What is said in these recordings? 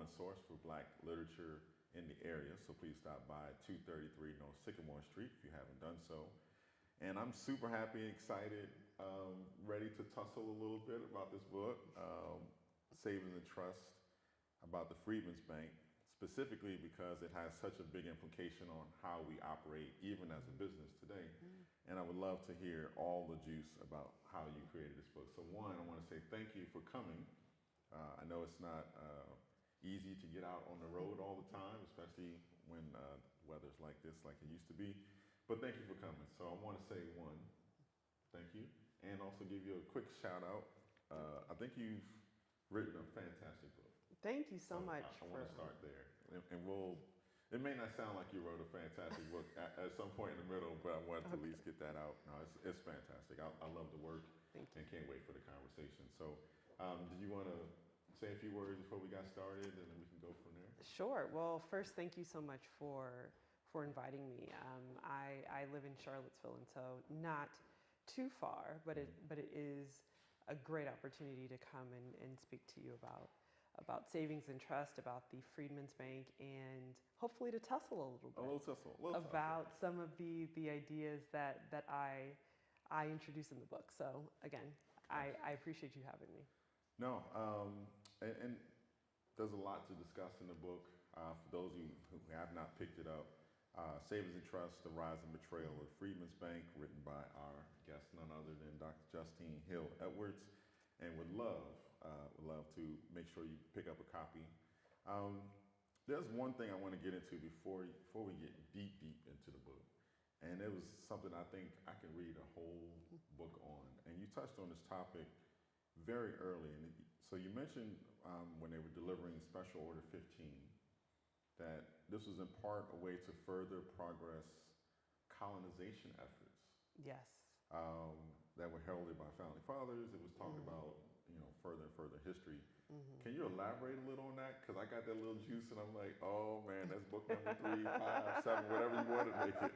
#1 source for Black literature in the area. So please stop by 233 North Sycamore Street if you haven't done so. And I'm super happy, excited, ready to tussle a little bit about this book, Savings and Trust, about the Freedman's Bank, specifically because it has such a big implication on how we operate even as a business today. And I would love to hear all the juice about how you created this book. So one, I want to say thank you for coming. I know it's not easy to get out on the road all the time, especially when weather's like this, like it used to be. But thank you for coming. So I want to say one, thank you, and also give you a quick shout out. I think you've written a fantastic book. Thank you so much. I want to start there, and it may not sound like you wrote a fantastic book at some point in the middle, but I wanted to at least get that out. No, it's fantastic. I love the work and can't wait for the conversation. So did you want to say a few words before we got started, and then we can go from there? Sure. Well, first, thank you so much for inviting me. I live in Charlottesville, and so not too far, but it is a great opportunity to come and speak to you about savings and trust, about the Freedman's Bank, and hopefully to tussle a little bit about some of the ideas that I introduce in the book. So again, I appreciate you having me. No, and there's a lot to discuss in the book. For those of you who have not picked it up, Savings and Trust, The Rise and Betrayal of Freedman's Bank, written by our guest, none other than Dr. Justene Hill Edwards, and would love to make sure you pick up a copy. There's one thing I want to get into before we get deep into the book, and it was something I think I can read a whole book on. And you touched on this topic very early, and so you mentioned when they were delivering Special Order 15 that this was in part a way to further progress colonization efforts. Yes. That were heralded by founding fathers. It was talking about further and further history. Can you elaborate a little on that? Because I got that little juice, and I'm like, oh man, that's book number 3, 5, 7, whatever you want to make it.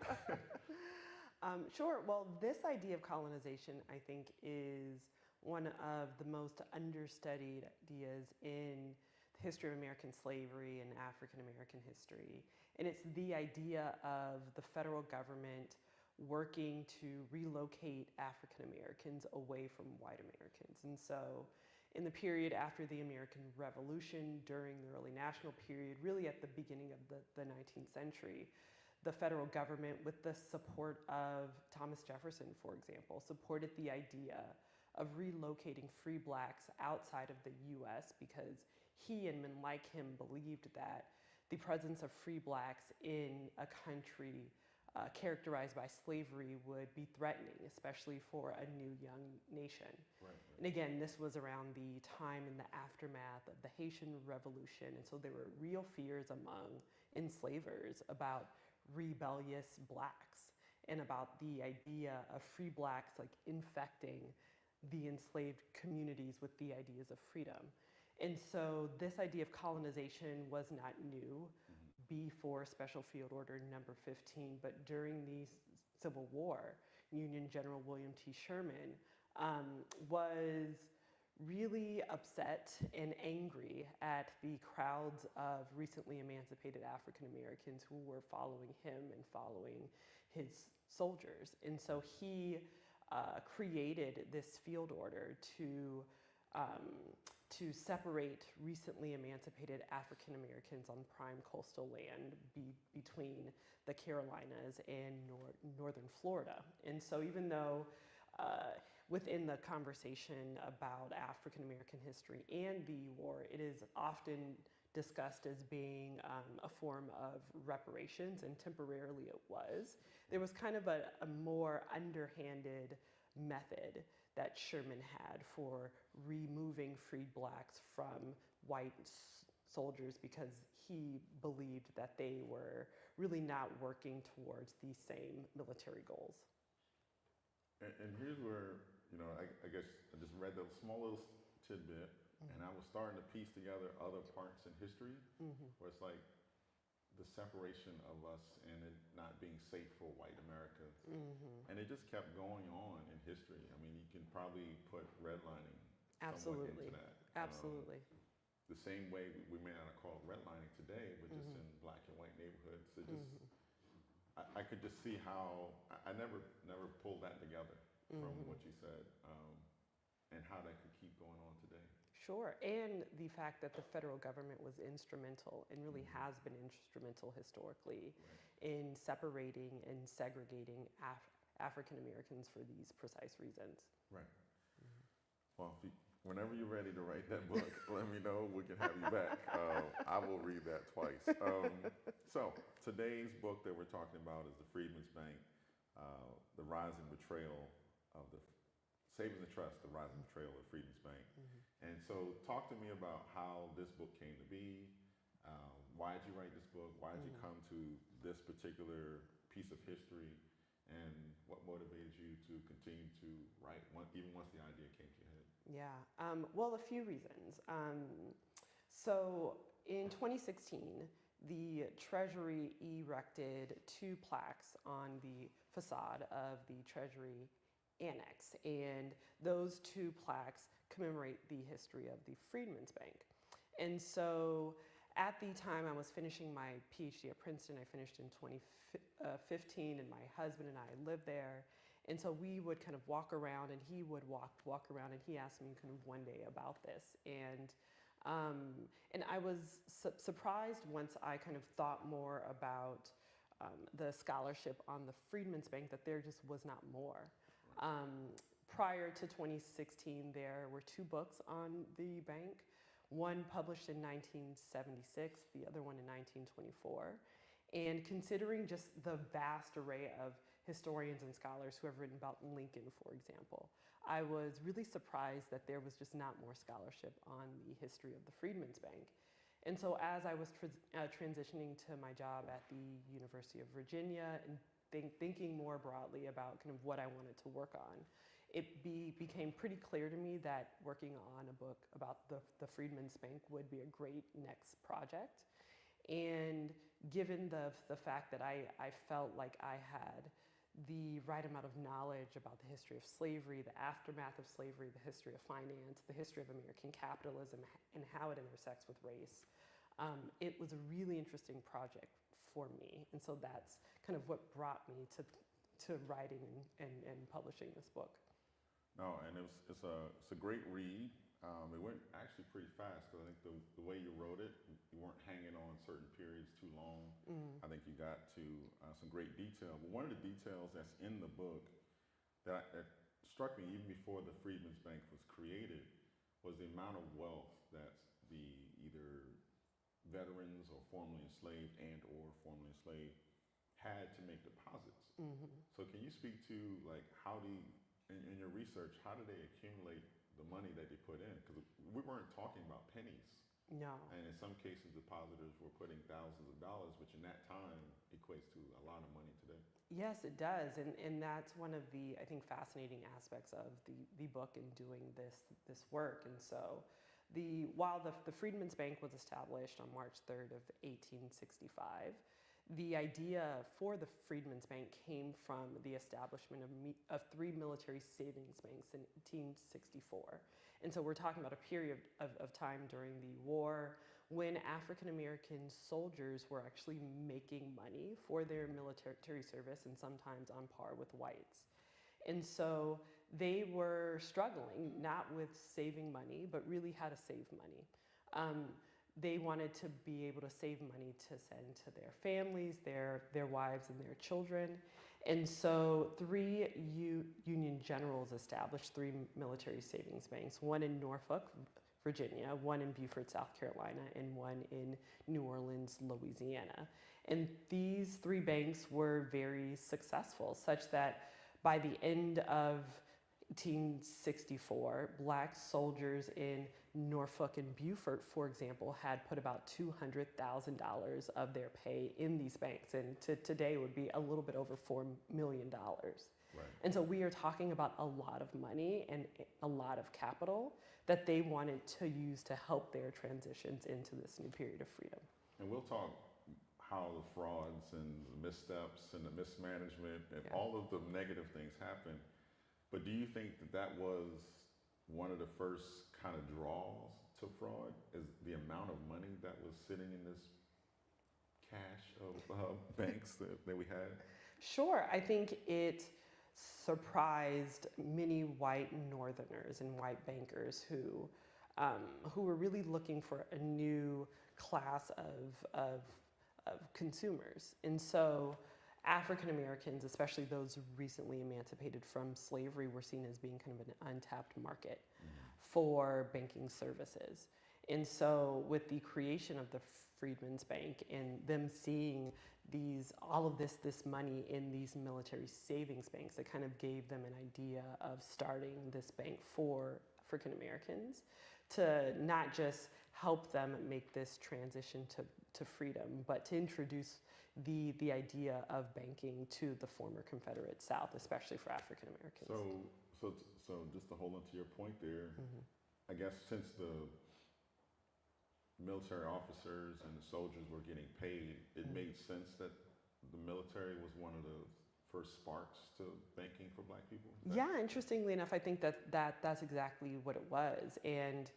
Sure. Well, this idea of colonization, I think, is one of the most understudied ideas in the history of American slavery and African American history. And it's the idea of the federal government working to relocate African Americans away from white Americans. And so in the period after the American Revolution, during the early national period, really at the beginning of the 19th century, the federal government, with the support of Thomas Jefferson, for example, supported the idea of relocating free blacks outside of the US because he and men like him believed that the presence of free blacks in a country characterized by slavery would be threatening, especially for a new young nation. Right. And again, this was around the time in the aftermath of the Haitian Revolution, and so there were real fears among enslavers about rebellious blacks and about the idea of free blacks like infecting the enslaved communities with the ideas of freedom. And so this idea of colonization was not new before Special Field Order number 15, but during the Civil War, Union General William T. Sherman was really upset and angry at the crowds of recently emancipated African Americans who were following him and following his soldiers. And so he created this field order to separate recently emancipated African Americans on prime coastal land between the Carolinas and northern Florida. And so even though within the conversation about African American history and the war, it is often discussed as being a form of reparations, and temporarily it was. There was kind of a more underhanded method that Sherman had for removing freed blacks from white soldiers because he believed that they were really not working towards the same military goals. And here's where, I guess I just read that small little tidbit, and I was starting to piece together other parts in history where it's like the separation of us and it not being safe for white America. And it just kept going on in history. I mean, you can probably put redlining somewhat into that. Absolutely. the same way we may not call it redlining today, but just in black and white neighborhoods. It just, I could just see how, I never pulled that together from what you said, and how that could keep going on today. Sure, and the fact that the federal government was instrumental and really has been instrumental historically in separating and segregating African Americans for these precise reasons. Right. Well, whenever you're ready to write that book, let me know. We can have you back. I will read that twice. So today's book that we're talking about is The Freedman's Bank, The Rise and Betrayal of the Savings and Trust, The Rise and Betrayal of Freedman's Bank. And so talk to me about how this book came to be. Why did you write this book? Why did you come to this particular piece of history? And what motivated you to continue to write, even once the idea came to your head? Yeah, well, a few reasons. So in 2016, the Treasury erected 2 plaques on the facade of the Treasury Annex, and those 2 plaques commemorate the history of the Freedman's Bank. And so at the time I was finishing my PhD at Princeton, I finished in 2015, and my husband and I lived there. And so we would kind of walk around, and he would walk around, and he asked me kind of one day about this. And I was surprised once I kind of thought more about the scholarship on the Freedman's Bank, that there just was not more. Prior to 2016, there were 2 books on the bank, one published in 1976, the other one in 1924. And considering just the vast array of historians and scholars who have written about Lincoln, for example, I was really surprised that there was just not more scholarship on the history of the Freedman's Bank. And so as I was transitioning to my job at the University of Virginia and thinking more broadly about kind of what I wanted to work on, it became pretty clear to me that working on a book about the Freedman's Bank would be a great next project. And given the fact that I felt like I had the right amount of knowledge about the history of slavery, the aftermath of slavery, the history of finance, the history of American capitalism, and how it intersects with race, it was a really interesting project for me. And so that's kind of what brought me to writing and publishing this book. No, and it's a great read. It went actually pretty fast, because I think the way you wrote it, you weren't hanging on certain periods too long. I think you got to some great detail. But one of the details that's in the book that struck me even before the Freedman's Bank was created was the amount of wealth that the either veterans or formerly enslaved or formerly enslaved had to make deposits. So can you speak to, like, in your research, how do they accumulate the money that they put in? Because we weren't talking about pennies. No. And in some cases, depositors were putting thousands of dollars, which in that time equates to a lot of money today. Yes, it does. And that's one of the, I think, fascinating aspects of the book and doing this work. And so while the Freedman's Bank was established on March 3rd of 1865, the idea for the Freedman's Bank came from the establishment of 3 military savings banks in 1864. And so we're talking about a period of time during the war when African American soldiers were actually making money for their military service, and sometimes on par with whites. And so they were struggling, not with saving money, but really how to save money. They wanted to be able to save money to send to their families, their wives, and their children. And so 3 Union generals established 3 military savings banks, one in Norfolk, Virginia, one in Beaufort, South Carolina, and one in New Orleans, Louisiana. And these 3 banks were very successful, such that by the end of 1864, Black soldiers in Norfolk and Beaufort, for example, had put about $200,000 of their pay in these banks, and today would be a little bit over $4 million. Right. And so we are talking about a lot of money and a lot of capital that they wanted to use to help their transitions into this new period of freedom. And we'll talk how the frauds and the missteps and the mismanagement and all of the negative things happen. But do you think that was one of the first kind of draws to fraud is the amount of money that was sitting in this cache of banks that we had? Sure, I think it surprised many white Northerners and white bankers who were really looking for a new class of consumers. And so African Americans, especially those recently emancipated from slavery, were seen as being kind of an untapped market for banking services. And so with the creation of the Freedmen's Bank and them seeing all of this money in these military savings banks, it kind of gave them an idea of starting this bank for African Americans to not just help them make this transition to freedom, but to introduce the idea of banking to the former Confederate South, especially for African Americans. So just to hold on to your point there, I guess since the military officers and the soldiers were getting paid, it made sense that the military was one of the first sparks to banking for Black people? Yeah, interestingly enough, I think that's exactly what it was. And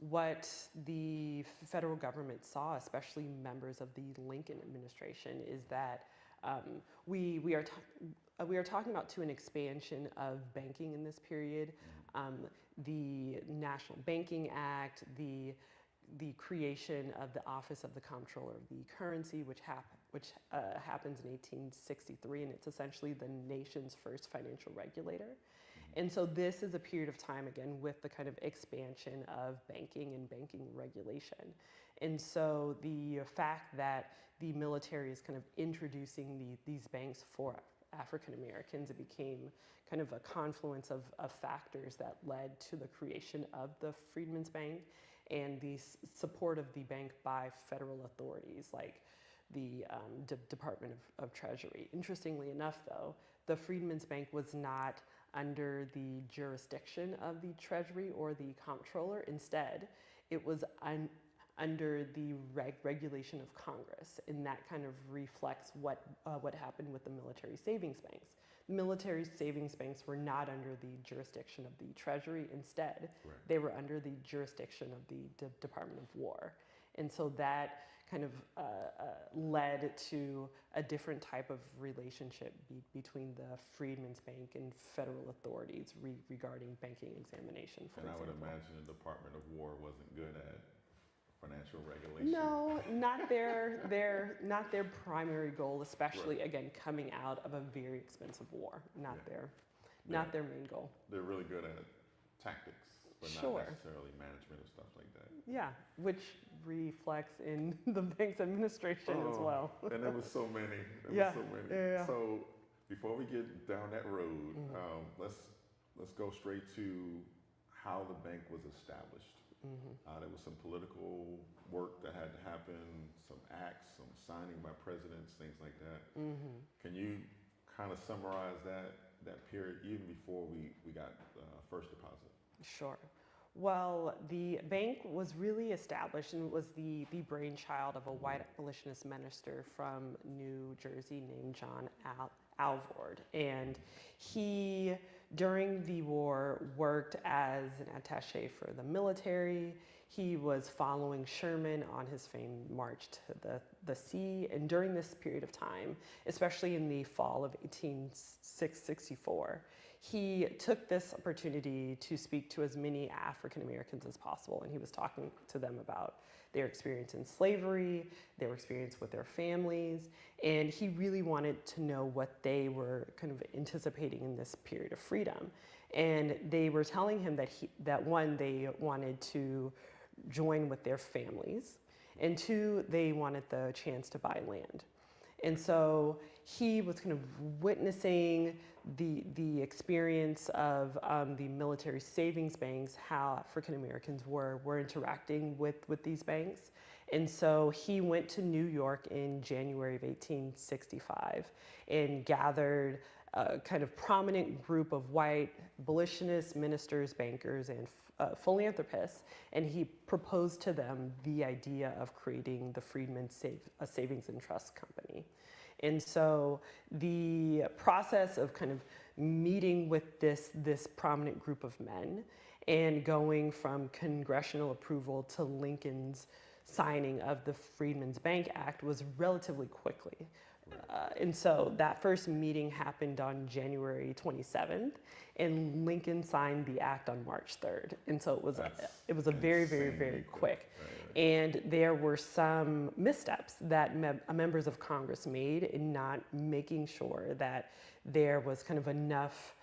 what the federal government saw, especially members of the Lincoln administration, is that we are talking about an expansion of banking in this period. The National Banking Act, the creation of the Office of the Comptroller of the Currency, which happens in 1863, and it's essentially the nation's first financial regulator. And so this is a period of time, again, with the kind of expansion of banking and banking regulation. And so the fact that the military is kind of introducing these banks for African Americans, it became kind of a confluence of factors that led to the creation of the Freedmen's Bank and the support of the bank by federal authorities like the Department of Treasury. Interestingly enough, though, the Freedmen's Bank was not under the jurisdiction of the Treasury or the Comptroller. Instead, it was under the regulation of Congress, and that kind of reflects what happened with the military savings banks. Military savings banks were not under the jurisdiction of the Treasury. Instead, they were under the jurisdiction of the Department of War. And so that kind of led to a different type of relationship between the Freedmen's Bank and federal authorities regarding banking examination, for example. And I would imagine the Department of War wasn't good at financial regulation. No, not their primary goal, especially again coming out of a very expensive war. Not their main goal. They're really good at tactics, but not necessarily management of stuff like that. Yeah, which reflects in the bank's administration as well. And there was so many. So before we get down that road, let's go straight to how the bank was established. There was some political work that had to happen, some acts, some signing by presidents, things like that. Can you kind of summarize that period even before we got first deposit? Sure. Well, the bank was really established and was the brainchild of a white abolitionist minister from New Jersey named John Alvord. And he, during the war, worked as an attaché for the military. He was following Sherman on his famed march to the sea. And during this period of time, especially in the fall of 1864, he took this opportunity to speak to as many African Americans as possible. And he was talking to them about their experience in slavery, their experience with their families, and he really wanted to know what they were kind of anticipating in this period of freedom. And they were telling him that one, they wanted to join with their families, and two, they wanted the chance to buy land. And so he was kind of witnessing the experience of the military savings banks, how African Americans were interacting with these banks. And so he went to New York in January of 1865 and gathered a kind of prominent group of white abolitionists, ministers, bankers, and philanthropists, and he proposed to them the idea of creating the Freedman Savings and Trust Company. And so the process of kind of meeting with this prominent group of men and going from congressional approval to Lincoln's signing of the Freedmen's Bank Act was relatively quickly. And so that first meeting happened on January 27th, and Lincoln signed the act on March 3rd. And so it was a very, very, very quick. Right. And there were some missteps that members of Congress made in not making sure that there was kind of enough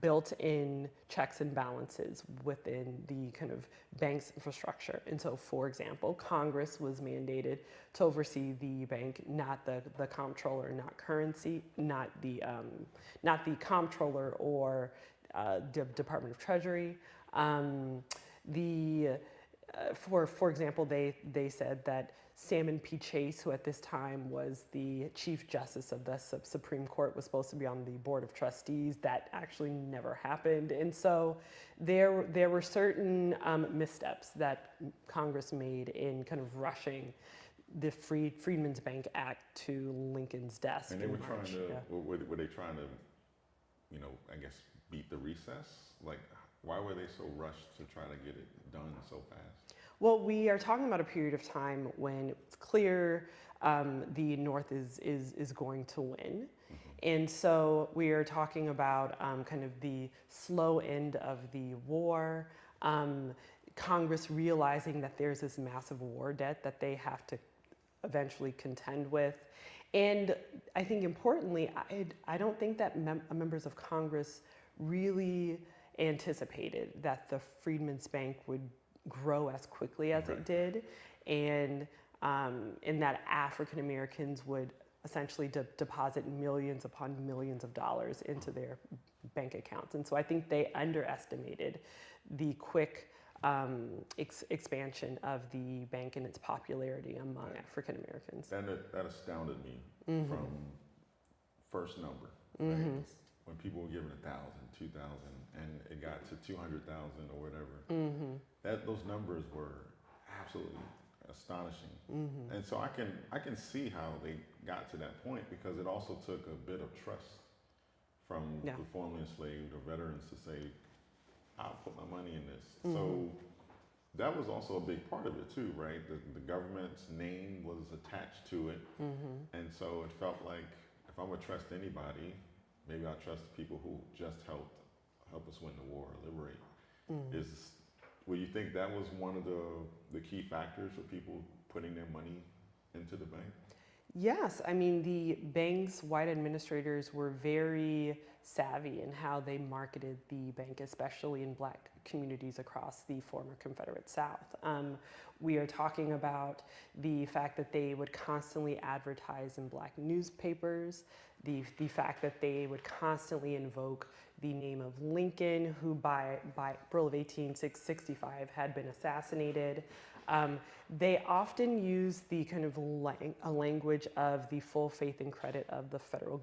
built-in checks and balances within the kind of bank's infrastructure. And so, for example, Congress was mandated to oversee the bank, not the comptroller, not the comptroller or Department of Treasury. For example, they said that Salmon P. Chase, who at this time was the Chief Justice of the Supreme Court, was supposed to be on the Board of Trustees. That actually never happened. And so there were certain missteps that Congress made in kind of rushing the Freedmen's Bank Act to Lincoln's desk. And they were trying to, were they trying to, I guess, beat the recess? Like, why were they so rushed to try to get it done so fast? Well, we are talking about a period of time when it's clear the North is going to win. And so we are talking about kind of the slow end of the war, Congress realizing that there's this massive war debt that they have to eventually contend with. And I think importantly, I don't think that members of Congress really anticipated that the Freedmen's Bank would grow as quickly as it did, and that African Americans would essentially deposit millions upon millions of dollars into their bank accounts. And so I think they underestimated the quick expansion of the bank and its popularity among African Americans. That astounded me from first number. Right? When people were given 1,000, 2,000, and it got to 200,000 or whatever, those numbers were absolutely astonishing. And so I can see how they got to that point, because it also took a bit of trust from the formerly enslaved or veterans to say, I'll put my money in this. So that was also a big part of it too, right? The government's name was attached to it. And so it felt like, if I'm gonna trust anybody, maybe I'll trust the people who just help us win the war, liberate. Will you think that was one of the key factors for people putting their money into the bank? Yes, I mean, the bank's white administrators were very savvy in how they marketed the bank, especially in Black communities across the former Confederate South. We are talking about the fact that they would constantly advertise in Black newspapers, the fact that they would constantly invoke the name of Lincoln, who by April of 1865 had been assassinated. They often use the kind of language of the full faith and credit of the federal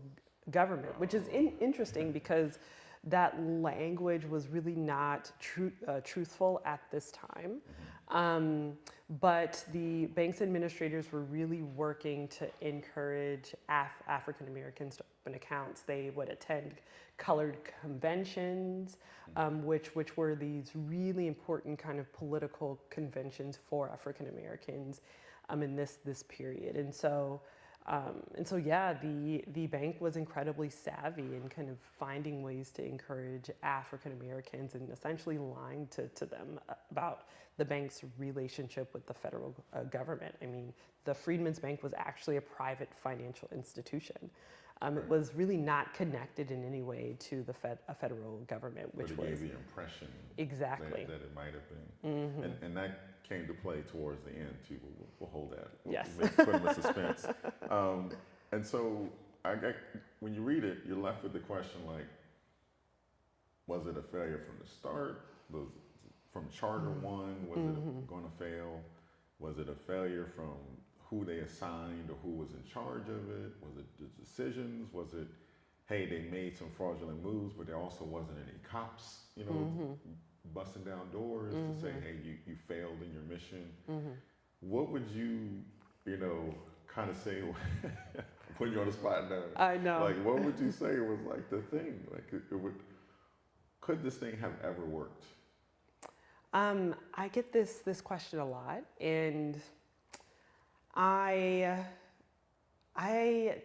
government, which is interesting because that language was really not truthful at this time. But the bank's administrators were really working to encourage African Americans to open accounts. They would attend colored conventions, which were these really important kind of political conventions for African Americans in this period. And so yeah, the bank was incredibly savvy in kind of finding ways to encourage African Americans and essentially lying to them about the bank's relationship with the federal government. I mean, the Freedmen's Bank was actually a private financial institution. It was really not connected in any way to the federal government, which but it gave the impression exactly that it might have been. And that came to play towards the end too. We'll hold that. Yes. Put them in suspense. And so when you read it, you're left with the question like, was it a failure from the start? From Charter 1, was it going to fail? Was it a failure from who they assigned or who was in charge of it? Was it the decisions? Was it, hey, they made some fraudulent moves, but there also wasn't any cops, busting down doors to say, hey, you failed in your mission? What would you, kind of say, putting you on the spot now? I know. Like, what would you say was like the thing? Like, could this thing have ever worked? I get this question a lot, and I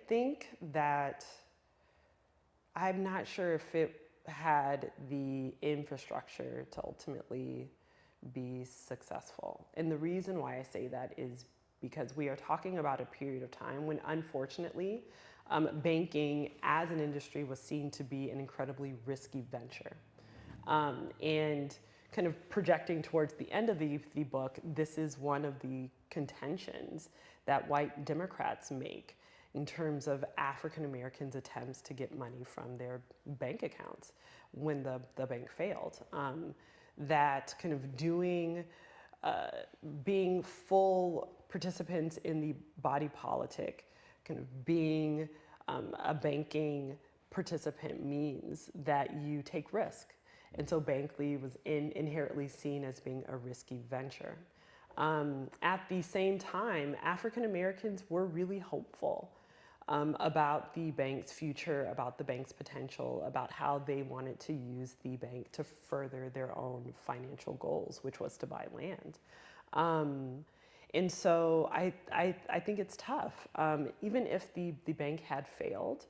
think that I'm not sure if it had the infrastructure to ultimately be successful. And the reason why I say that is because we are talking about a period of time when, unfortunately, banking as an industry was seen to be an incredibly risky venture. And kind of projecting towards the end of the book, this is one of the contentions that white Democrats make in terms of African Americans' attempts to get money from their bank accounts when the bank failed. That kind of being full participants in the body politic, kind of being a banking participant means that you take risk. And so Bankley was inherently seen as being a risky venture. At the same time, African Americans were really hopeful about the bank's future, about the bank's potential, about how they wanted to use the bank to further their own financial goals, which was to buy land. And so I think it's tough. Even if the bank had failed,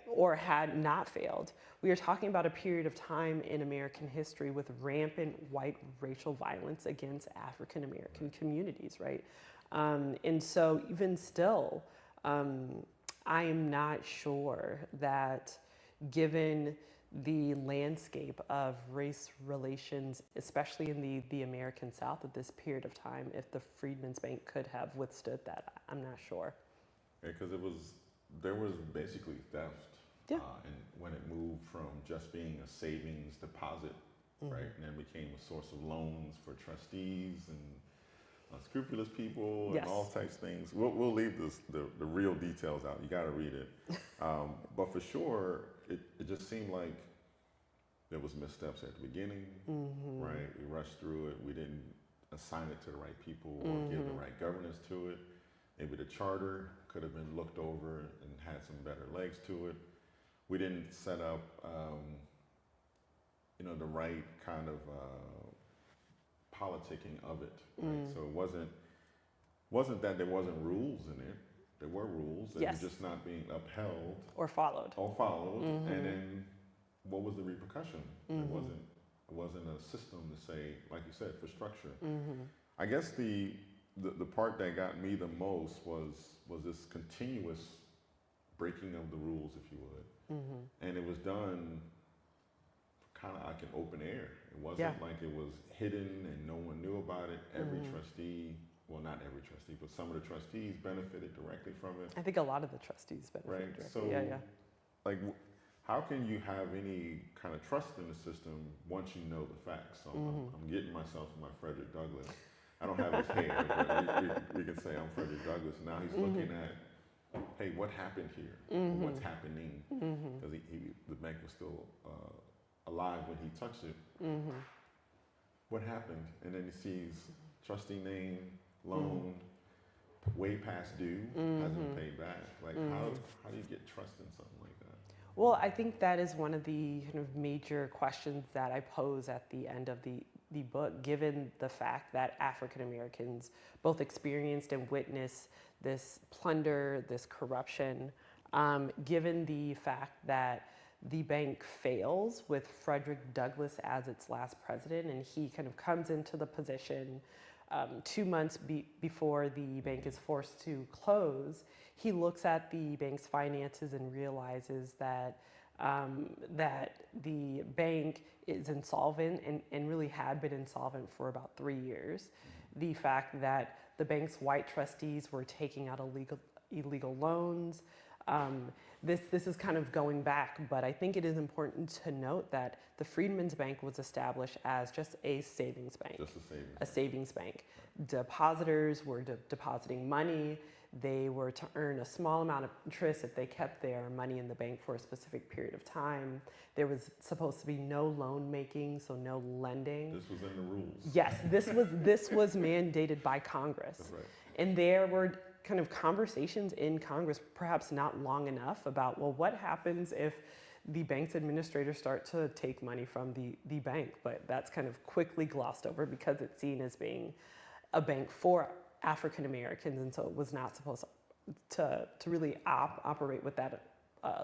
or had not failed, we are talking about a period of time in American history with rampant white racial violence against African American communities, right? And so even still, I am not sure that, given the landscape of race relations, especially in the American South at this period of time, if the Freedmen's Bank could have withstood that. I'm not sure. Because there was basically theft. Yeah. And when it moved from just being a savings deposit, right, and then became a source of loans for trustees and unscrupulous people and all types of things. We'll leave the real details out. You got to read it. But for sure, it just seemed like there was missteps at the beginning, right? We rushed through it. We didn't assign it to the right people or give the right governance to it. Maybe the charter could have been looked over and had some better legs to it. We didn't set up, the right kind of politicking of it. Right? So it wasn't that there wasn't rules in it. There were rules, and Yes. they're just not being upheld Or followed. And then what was the repercussion? It wasn't a system to say, like you said, for structure. I guess the part that got me the most was this continuous breaking of the rules, if you would. And it was done kind of like an open air. It wasn't like it was hidden and no one knew about it. Every trustee, well, not every trustee, but some of the trustees benefited directly from it. I think a lot of the trustees benefited directly. So, like, how can you have any kind of trust in the system once you know the facts? So I'm getting myself in my Frederick Douglass. I don't have his hair, but we can say I'm Frederick Douglass. Now he's looking at, hey, what happened here? Or what's happening? Because the bank was still alive when he touched it. What happened? And then he sees trustee name, loan, way past due, hasn't paid back. Like, how do you get trust in something like that? Well, I think that is one of the kind of major questions that I pose at the end of the book, given the fact that African Americans both experienced and witnessed this plunder, this corruption, given the fact that the bank fails with Frederick Douglass as its last president, and he kind of comes into the position 2 months before the bank is forced to close. He looks at the bank's finances and realizes that the bank is insolvent and really had been insolvent for about 3 years. The fact that the bank's white trustees were taking out illegal loans. This is kind of going back, but I think it is important to note that the Freedmen's Bank was established as just a savings bank. Just a savings bank. Depositors were depositing money. They were to earn a small amount of interest if they kept their money in the bank for a specific period of time. There was supposed to be no loan making, so no lending. This was in the rules. Yes, this was mandated by Congress. That's right. And there were kind of conversations in Congress, perhaps not long enough, about, well, what happens if the bank's administrators start to take money from the bank, but that's kind of quickly glossed over because it's seen as being a bank for African Americans, and so it was not supposed to really operate with that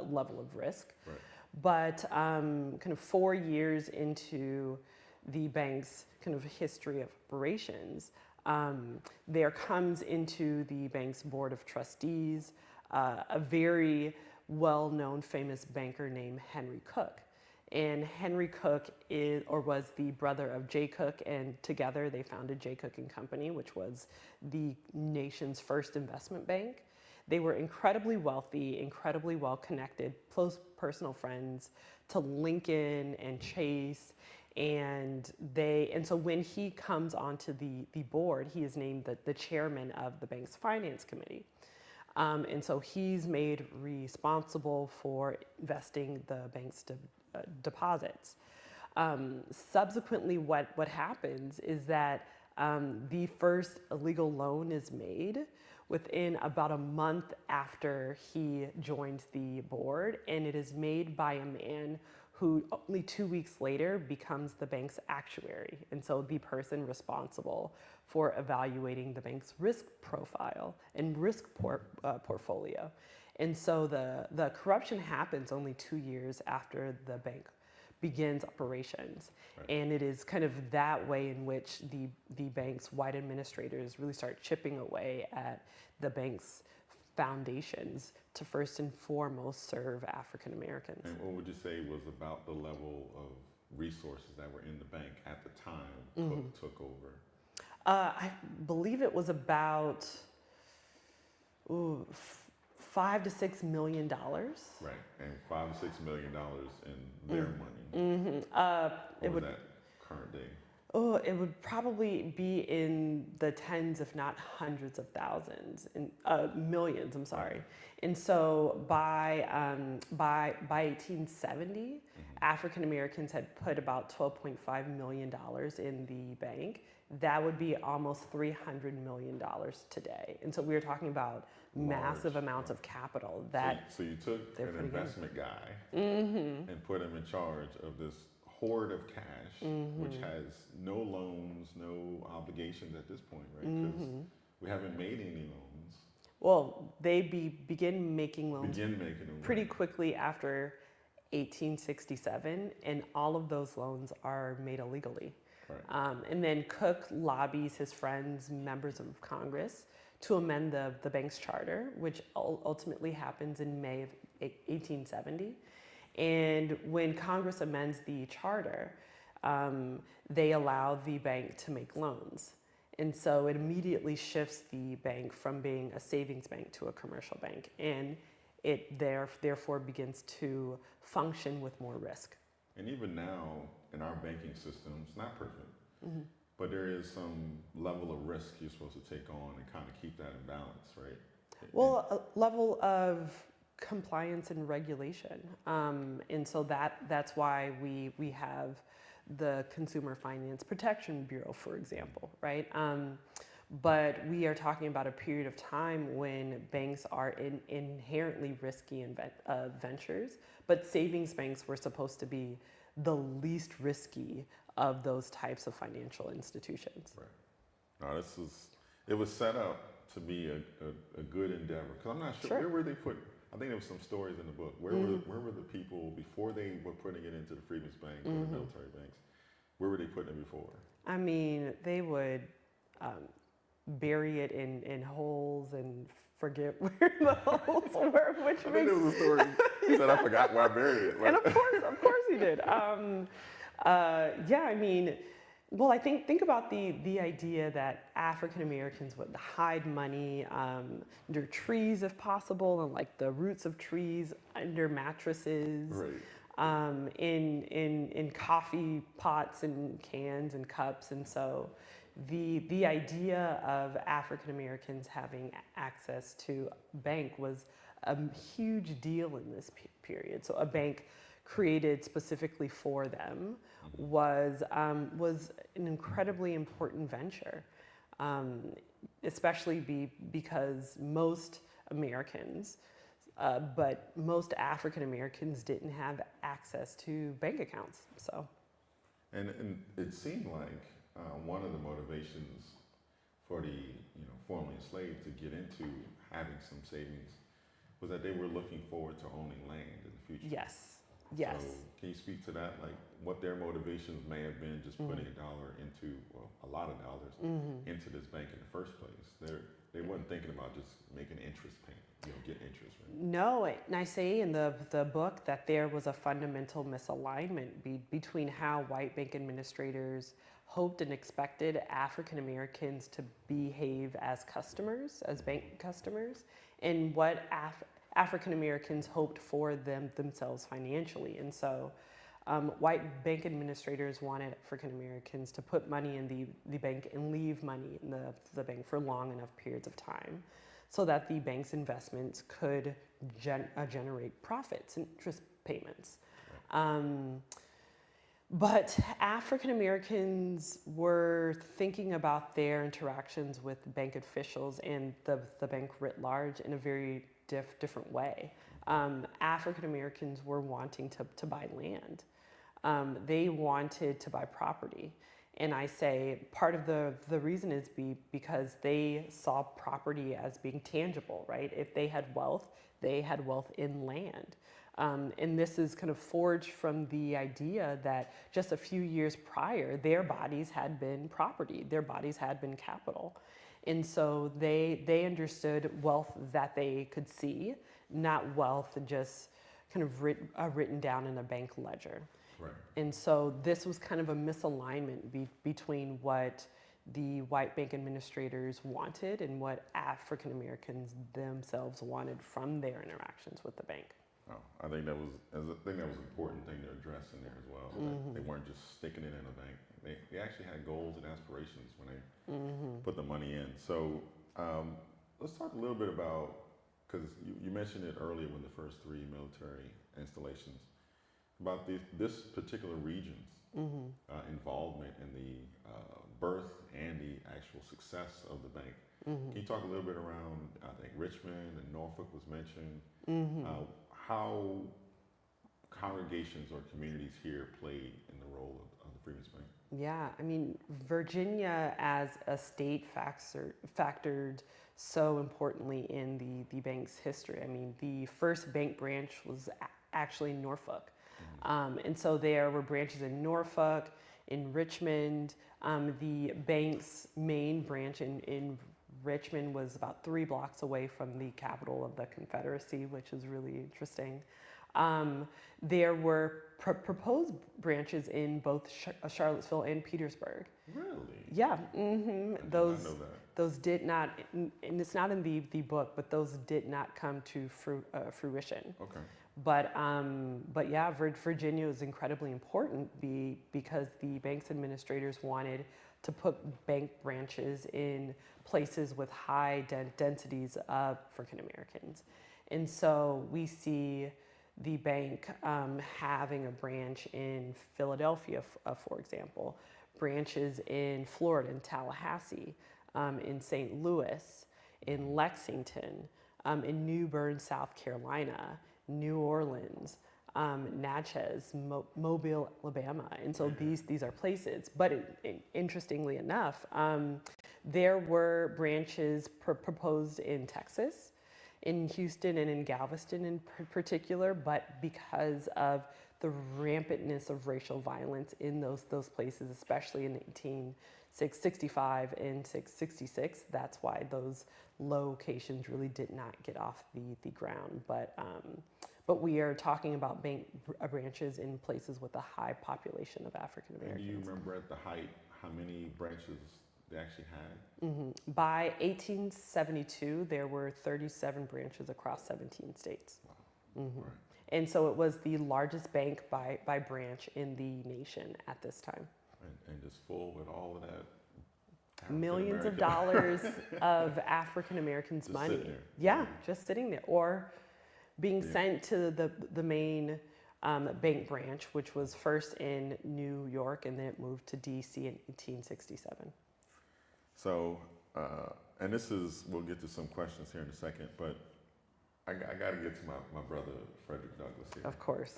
level of risk. Right. But kind of 4 years into the bank's kind of history of operations, there comes into the bank's board of trustees a very well-known famous banker named Henry Cook. And Henry Cook was the brother of Jay Cook, and together they founded Jay Cook and Company, which was the nation's first investment bank. They were incredibly wealthy, incredibly well-connected, close personal friends to Lincoln and Chase. And so when he comes onto the board, he is named the chairman of the bank's finance committee. And so he's made responsible for investing the bank's deposits. Subsequently, what happens is that the first illegal loan is made within about a month after he joined the board, and it is made by a man who only 2 weeks later becomes the bank's actuary, and so the person responsible for evaluating the bank's risk profile and risk portfolio. And so the corruption happens only 2 years after the bank begins operations. Right. And it is kind of that way in which the bank's white administrators really start chipping away at the bank's foundations to first and foremost serve African Americans. And what would you say was about the level of resources that were in the bank at the time Cook took over? I believe it was about $5 to $6 million. Right, and $5 to $6 million in their money. Mm-hmm. What was that current day? Oh, it would probably be in the tens, if not hundreds of thousands, millions. I'm sorry. And so by 1870, African Americans had put about $12.5 million in the bank. That would be almost $300 million today. And so we were talking about massive amounts of capital that. So you took an investment guy and put him in charge of this hoard of cash, which has no loans, no obligations at this point, right? Because we haven't made any loans. Well, they begin making loans pretty right. quickly after 1867, and all of those loans are made illegally. Right. And then Cook lobbies his friends, members of Congress, to amend the bank's charter, which ultimately happens in May of 1870. And when Congress amends the charter, they allow the bank to make loans. And so it immediately shifts the bank from being a savings bank to a commercial bank. And it therefore begins to function with more risk. And even now, in our banking system, it's not perfect, but there is some level of risk you're supposed to take on and kind of keep that in balance, right? Well, a level of compliance and regulation. And so that's why we have the Consumer Finance Protection Bureau, for example, right? But we are talking about a period of time when banks are inherently risky ventures, but savings banks were supposed to be the least risky of those types of financial institutions. Right. No, it was set up to be a good endeavor. Because I'm not sure, where were they put? I think there was some stories in the book. Where were the people before they were putting it into the Freedman's Bank or the military banks? Where were they putting it before? I mean, they would bury it in holes and forget where the holes were, which I think there was a story. He said, I forgot where I buried it. And of course he did. Yeah, I mean, well, I think about the idea that African Americans would hide money under trees if possible, and like the roots of trees under mattresses, right. In coffee pots and cans and cups, and so the idea of African Americans having access to a bank was a huge deal in this period. So a bank created specifically for them was an incredibly important venture, especially because most Americans but most African Americans didn't have access to bank accounts. So, And it seemed like one of the motivations for the formerly enslaved to get into having some savings was that they were looking forward to owning land in the future. yes, yes. So can you speak to that, like what their motivations may have been, just putting a dollar into, well, a lot of dollars into this bank in the first place? They weren't thinking about just making interest payment, get interest, right? No, and I say in the book that there was a fundamental misalignment between how white bank administrators hoped and expected African Americans to behave as customers, as bank customers, and what African Americans hoped for themselves financially. And so white bank administrators wanted African Americans to put money in the bank and leave money in the bank for long enough periods of time so that the bank's investments could generate profits and interest payments. But African Americans were thinking about their interactions with bank officials and the bank writ large in a very different way. African Americans were wanting to buy land. They wanted to buy property. And I say part of the reason is because they saw property as being tangible, right? If they had wealth in land. And this is kind of forged from the idea that just a few years prior, their bodies had been property, their bodies had been capital. And so they understood wealth that they could see, not wealth just kind of written down in a bank ledger. Right. And so this was kind of a misalignment between what the white bank administrators wanted and what African Americans themselves wanted from their interactions with the bank. Oh, I think that was an important thing to address in there as well. That they weren't just sticking it in a bank. They actually had goals and aspirations when they put the money in. So let's talk a little bit about, because you mentioned it earlier when the first three military installations, about this particular region's involvement in the birth and the actual success of the bank. Can you talk a little bit around, I think Richmond and Norfolk was mentioned, how congregations or communities here played in the role of the Freedmen's Bank? Yeah, I mean, Virginia as a state factored so importantly in the bank's history. I mean, the first bank branch was actually Norfolk. And so there were branches in Norfolk, in Richmond. The bank's main branch in Richmond was about 3 blocks away from the capital of the Confederacy, which is really interesting. There were proposed branches in both Charlottesville and Petersburg. Really? Yeah. I did not know that. Those did not, and it's not in the book, but those did not come to fruition. Okay. But yeah, Virginia was incredibly important because the bank's administrators wanted to put bank branches in places with high densities of African Americans. And so we see the bank having a branch in Philadelphia, for example, branches in Florida, in Tallahassee, in St. Louis, in Lexington, in New Bern, South Carolina, New Orleans, Natchez, Mobile, Alabama. And so these are places. But interestingly enough, there were branches proposed in Texas, in Houston and in Galveston in particular, but because of the rampantness of racial violence in those places, especially in 1865 and 66, that's why those locations really did not get off the ground. But we are talking about bank branches in places with a high population of African Americans. And do you remember at the height how many branches they actually had? By 1872, there were 37 branches across 17 states. Wow. Right. And so it was the largest bank by branch in the nation at this time. And just full with all of that Millions of dollars of African Americans' money. Sitting there. Yeah, just sitting there. Or being sent to the main bank branch, which was first in New York, and then it moved to DC in 1867. So, and we'll get to some questions here in a second, but I got to get to my brother, Frederick Douglass here. Of course.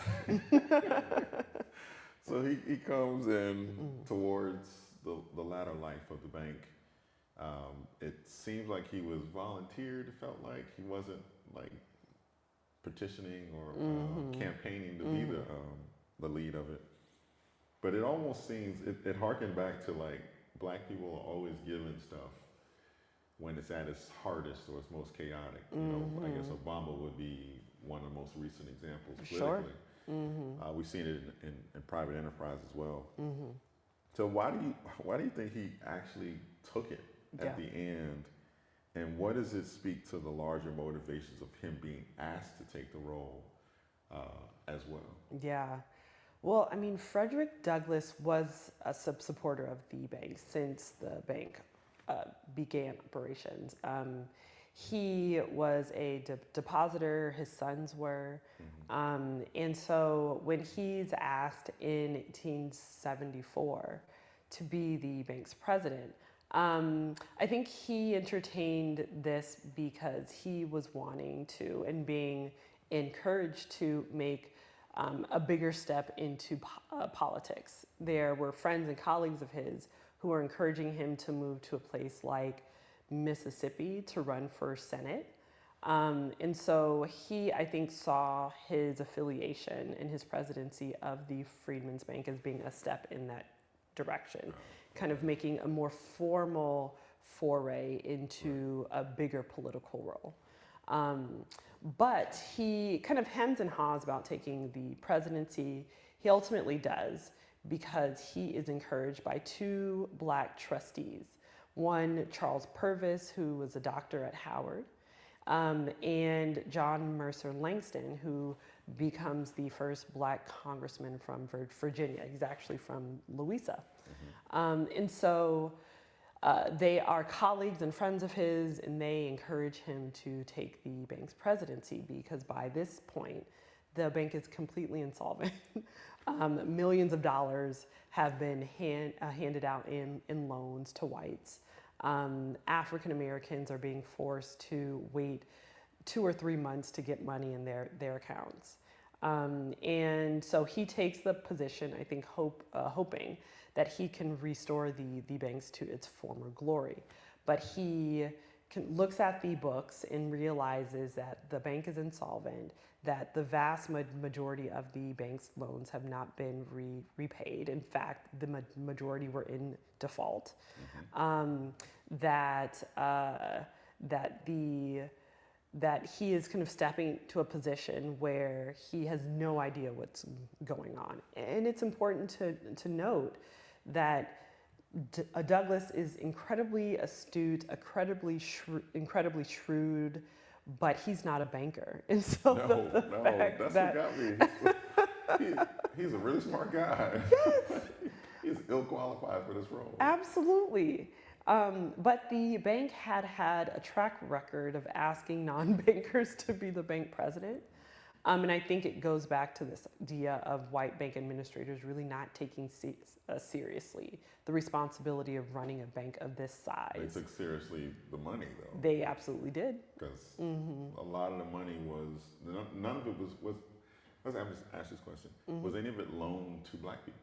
So he comes in towards the latter life of the bank. It seems like he was volunteered. It felt like he wasn't like petitioning or campaigning to be the lead of it. But it almost seems, it harkened back to like black people are always given stuff when it's at its hardest or its most chaotic. You know, I guess Obama would be one of the most recent examples politically. Sure. We've seen it in private enterprise as well. So why do you think he actually took it at the end? And what does it speak to the larger motivations of him being asked to take the role as well? Yeah. Well, I mean, Frederick Douglass was a supporter of the bank since the bank began operations. He was a depositor, his sons were. And so when he's asked in 1874 to be the bank's president, I think he entertained this because he was wanting to and being encouraged to make a bigger step into politics. There were friends and colleagues of his who were encouraging him to move to a place like Mississippi to run for Senate. And so he, I think, saw his affiliation and his presidency of the Freedmen's Bank as being a step in that direction, kind of making a more formal foray into a bigger political role. But he kind of hems and haws about taking the presidency. He ultimately does because he is encouraged by two black trustees. One, Charles Purvis, who was a doctor at Howard, and John Mercer Langston, who becomes the first black congressman from Virginia. He's actually from Louisa. And so they are colleagues and friends of his, and they encourage him to take the bank's presidency because by this point, the bank is completely insolvent. Millions of dollars have been handed out in loans to whites. African Americans are being forced to wait 2 or 3 months to get money in their accounts. And so he takes the position, I think, hoping that he can restore the banks to its former glory. But he looks at the books and realizes that the bank is insolvent, that the vast majority of the bank's loans have not been repaid. In fact, the majority were in default. That he is kind of stepping to a position where he has no idea what's going on. And it's important to note that Douglass is incredibly astute, incredibly shrewd, but he's not a banker. And so that's what got me. He's a really smart guy. Yes. He's ill-qualified for this role. Absolutely. But the bank had a track record of asking non-bankers to be the bank president. And I think it goes back to this idea of white bank administrators really not taking seriously the responsibility of running a bank of this size. They took seriously the money, though. They absolutely did. Because a lot of the money none of it was let's ask this question. Was any of it loaned to black people?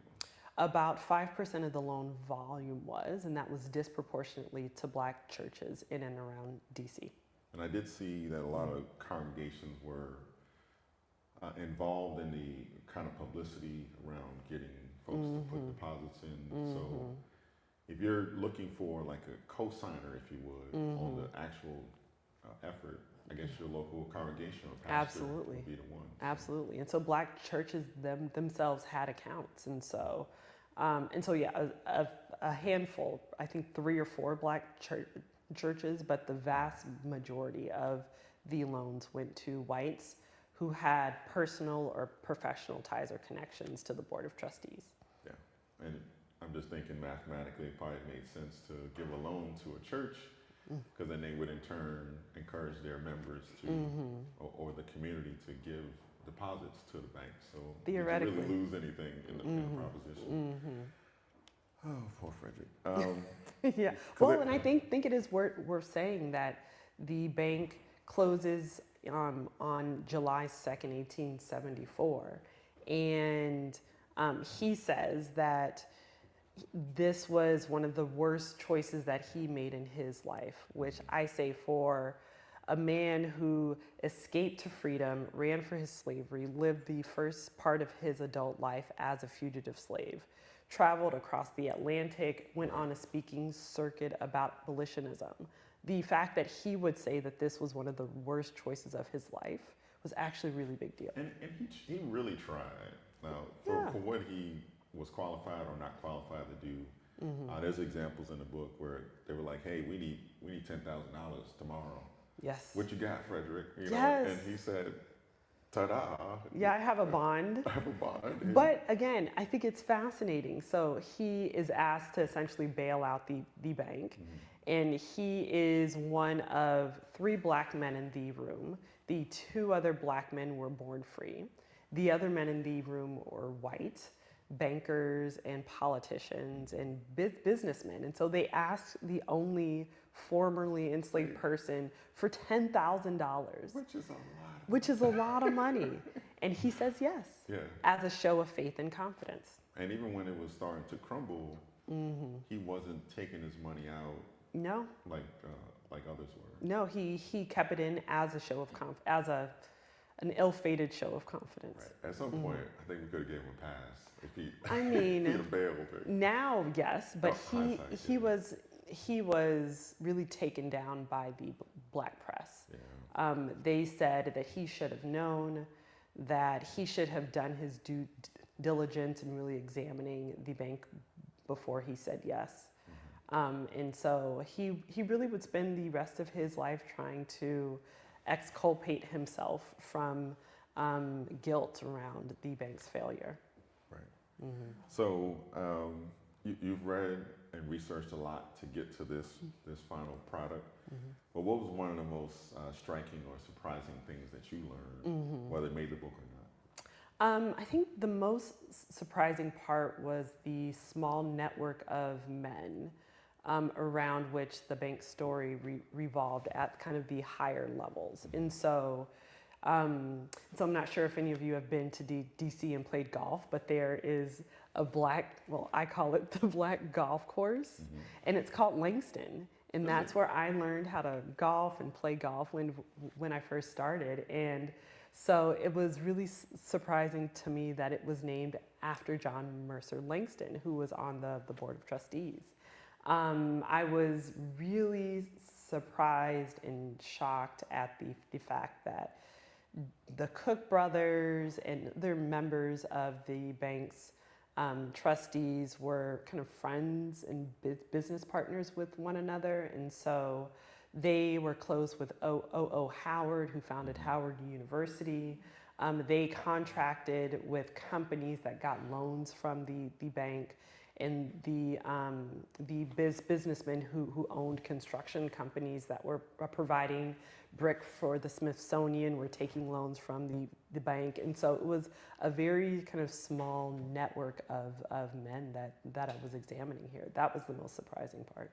About 5% of the loan volume was, and that was disproportionately to black churches in and around DC. And I did see that a lot of congregations were involved in the kind of publicity around getting folks to put deposits in. So if you're looking for like a co-signer, if you would, on the actual effort, I guess your local congregation or pastor would be the one. Absolutely. And so black churches themselves had accounts. And so yeah, a handful, I think 3 or 4 black churches, but the vast majority of the loans went to whites who had personal or professional ties or connections to the Board of Trustees. Yeah, and I'm just thinking mathematically it probably made sense to give a loan to a church because then they would in turn encourage their members to, or the community to give deposits to the bank. So theoretically, you really lose anything in the proposition. Oh, poor Frederick. Yeah. Well, and I think it is worth saying that the bank closes on July 2nd, 1874. And he says that this was one of the worst choices that he made in his life, which I say for a man who escaped to freedom, ran for his slavery, lived the first part of his adult life as a fugitive slave, traveled across the Atlantic, went on a speaking circuit about abolitionism. The fact that he would say that this was one of the worst choices of his life was actually a really big deal. And he really tried. Now, for what he was qualified or not qualified to do, there's examples in the book where they were like, "Hey, we need $10,000 tomorrow." Yes. What you got, Frederick? You know? Yes. And he said, "Ta-da! Yeah, I have a bond." I have a bond. But again, I think it's fascinating. So he is asked to essentially bail out the bank, and he is one of 3 black men in the room. The 2 other black men were born free. The other men in the room were white, bankers and politicians and businessmen. And so they asked the only formerly enslaved person for $10,000. Which is a lot. Which is a lot of money. And he says yes, as a show of faith and confidence. And even when it was starting to crumble, he wasn't taking his money out. No. Like others were. No, he kept it in as a show of an ill-fated show of confidence. Right. At some point, I think we could have gave him a pass if he. I mean, if he'd have bailed it. Now, yes, but he hindsight, was really taken down by the black press. Yeah. They said that he should have known, that he should have done his due diligence in really examining the bank before he said yes. And so he really would spend the rest of his life trying to exculpate himself from guilt around the bank's failure. Right. So you've read and researched a lot to get to this final product. But what was one of the most striking or surprising things that you learned, whether it made the book or not? I think the most surprising part was the small network of men around which the bank story revolved at kind of the higher levels. And so I'm not sure if any of you have been to DC and played golf, but there is a I call it the black golf course, and it's called Langston. And that's where I learned how to golf and play golf when I first started. And so it was really surprising to me that it was named after John Mercer Langston, who was on the board of trustees. I was really surprised and shocked at the fact that the Cook brothers and other members of the bank's trustees were kind of friends and business partners with one another. And so they were close with O.O. Howard, who founded Howard University. They contracted with companies that got loans from the bank, and the businessmen who owned construction companies that were providing brick for the Smithsonian were taking loans from the bank. And so it was a very kind of small network of men that I was examining here. That was the most surprising part.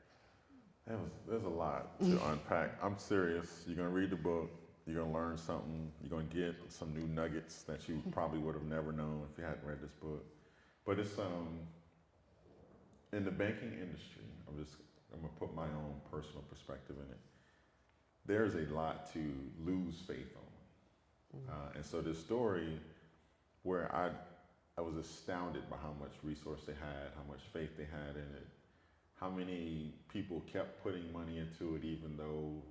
There's a lot to unpack. I'm serious. You're going to read the book. You're going to learn something. You're going to get some new nuggets that you probably would have never known if you hadn't read this book. But it's in the banking industry, I'm going to put my own personal perspective in it. There's a lot to lose faith on. And so this story where I was astounded by how much resource they had, how much faith they had in it, how many people kept putting money into it even though,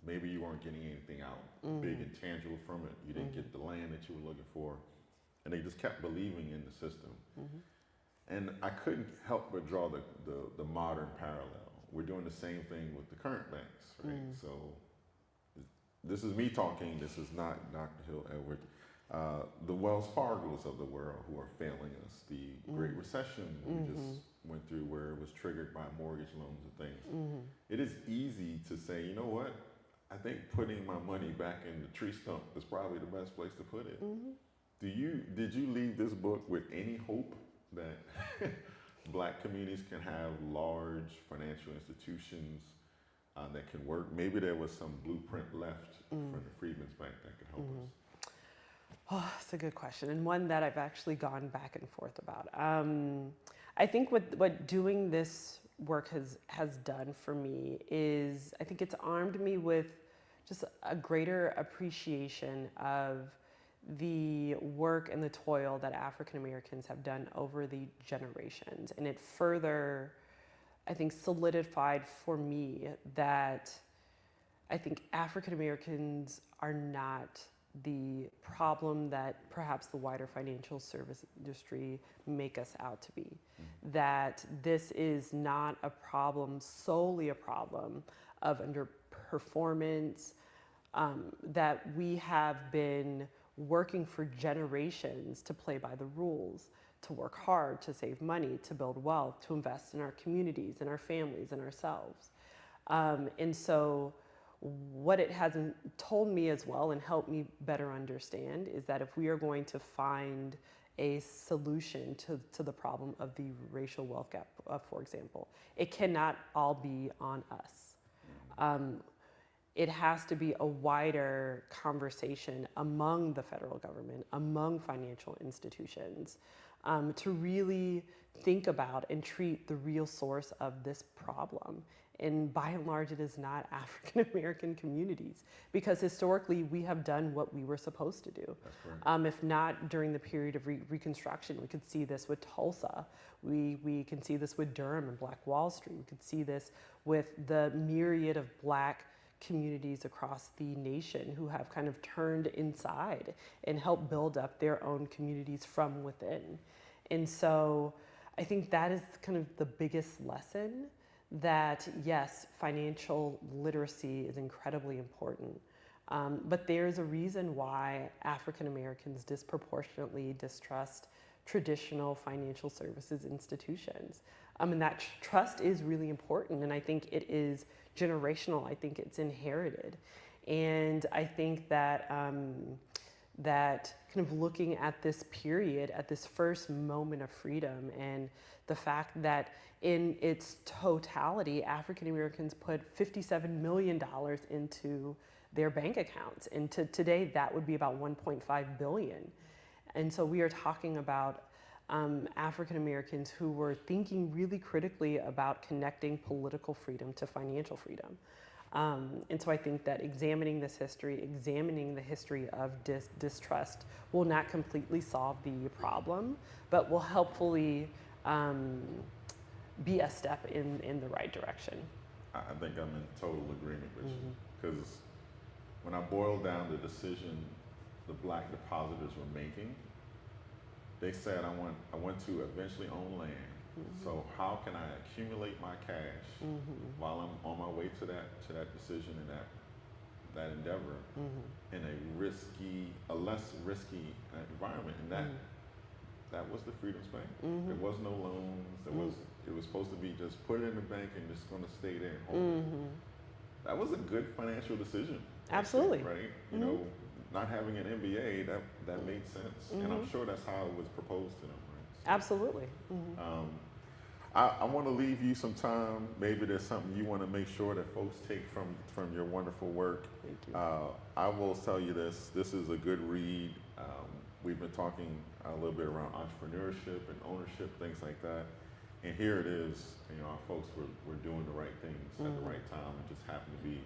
maybe you weren't getting anything out big and tangible from it. You didn't get the land that you were looking for. And they just kept believing in the system. And I couldn't help but draw the modern parallel. We're doing the same thing with the current banks, right? So this is me talking. This is not Dr. Hill Edwards. The Wells Fargos of the world who are failing us. The Great Recession we just went through, where it was triggered by mortgage loans and things. It is easy to say, you know what? I think putting my money back in the tree stump is probably the best place to put it. Did you leave this book with any hope that Black communities can have large financial institutions that can work? Maybe there was some blueprint left from the Freedman's Bank that could help us. Oh, that's a good question, and one that I've actually gone back and forth about. I think what doing this work has done for me is I think it's armed me with just a greater appreciation of the work and the toil that African Americans have done over the generations. And it further, I think, solidified for me that I think African Americans are not the problem that perhaps the wider financial service industry make us out to be. That this is not a problem, solely a problem of underperformance, that we have been working for generations to play by the rules, to work hard, to save money, to build wealth, to invest in our communities, in our families, and ourselves. And so what it hasn't told me as well and helped me better understand is that if we are going to find a solution to the problem of the racial wealth gap, for example, it cannot all be on us. It has to be a wider conversation among the federal government, among financial institutions, to really think about and treat the real source of this problem. And by and large, it is not African American communities, because historically we have done what we were supposed to do. That's correct. If not during the period of Reconstruction, we could see this with Tulsa. We can see this with Durham and Black Wall Street. We could see this with the myriad of Black communities across the nation who have kind of turned inside and helped build up their own communities from within. And so I think that is kind of the biggest lesson, that yes, financial literacy is incredibly important, but there's a reason why African Americans disproportionately distrust traditional financial services institutions. And that trust is really important, and I think it is generational. I think it's inherited, and I think that that kind of looking at this period, at this first moment of freedom, and the fact that in its totality, African Americans put $57 million into their bank accounts, and today that would be about $1.5 billion. And so we are talking about African Americans who were thinking really critically about connecting political freedom to financial freedom. And so I think that examining this history, examining the history of distrust will not completely solve the problem, but will helpfully be a step in the right direction. I think I'm in total agreement with you, because when I boiled down the decision the Black depositors were making, they said, I want to eventually own land. So how can I accumulate my cash while I'm on my way to that decision and that endeavor in a less risky environment? And that was the Freedom's Bank. There was no loans. It was supposed to be just put it in the bank and just going to stay there. That was a good financial decision. Absolutely. Right? You know, not having an MBA, that made sense. And I'm sure that's how it was proposed to them, right? So, absolutely. I want to leave you some time. Maybe there's something you want to make sure that folks take from your wonderful work. Thank you. I will tell you this is a good read. We've been talking a little bit around entrepreneurship and ownership, things like that. And here it is, our folks were doing the right things at the right time and just happen to be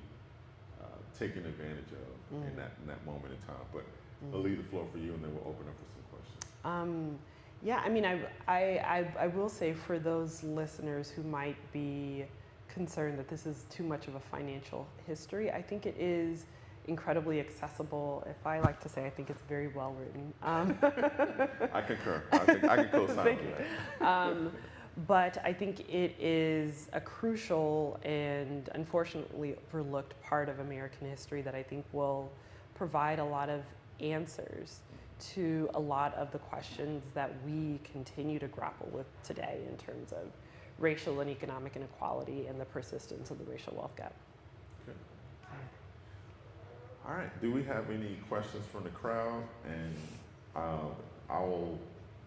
taken advantage of in that moment in time. But I'll leave the floor for you, and then we'll open up for some questions. Yeah, I mean, I will say, for those listeners who might be concerned that this is too much of a financial history, I think it is incredibly accessible. If I like to say, I think it's very well written. I concur. I can co-sign Thank on you. that. But I think it is a crucial and unfortunately overlooked part of American history that I think will provide a lot of answers to a lot of the questions that we continue to grapple with today in terms of racial and economic inequality and the persistence of the racial wealth gap. Okay. All right. Do we have any questions from the crowd? And I will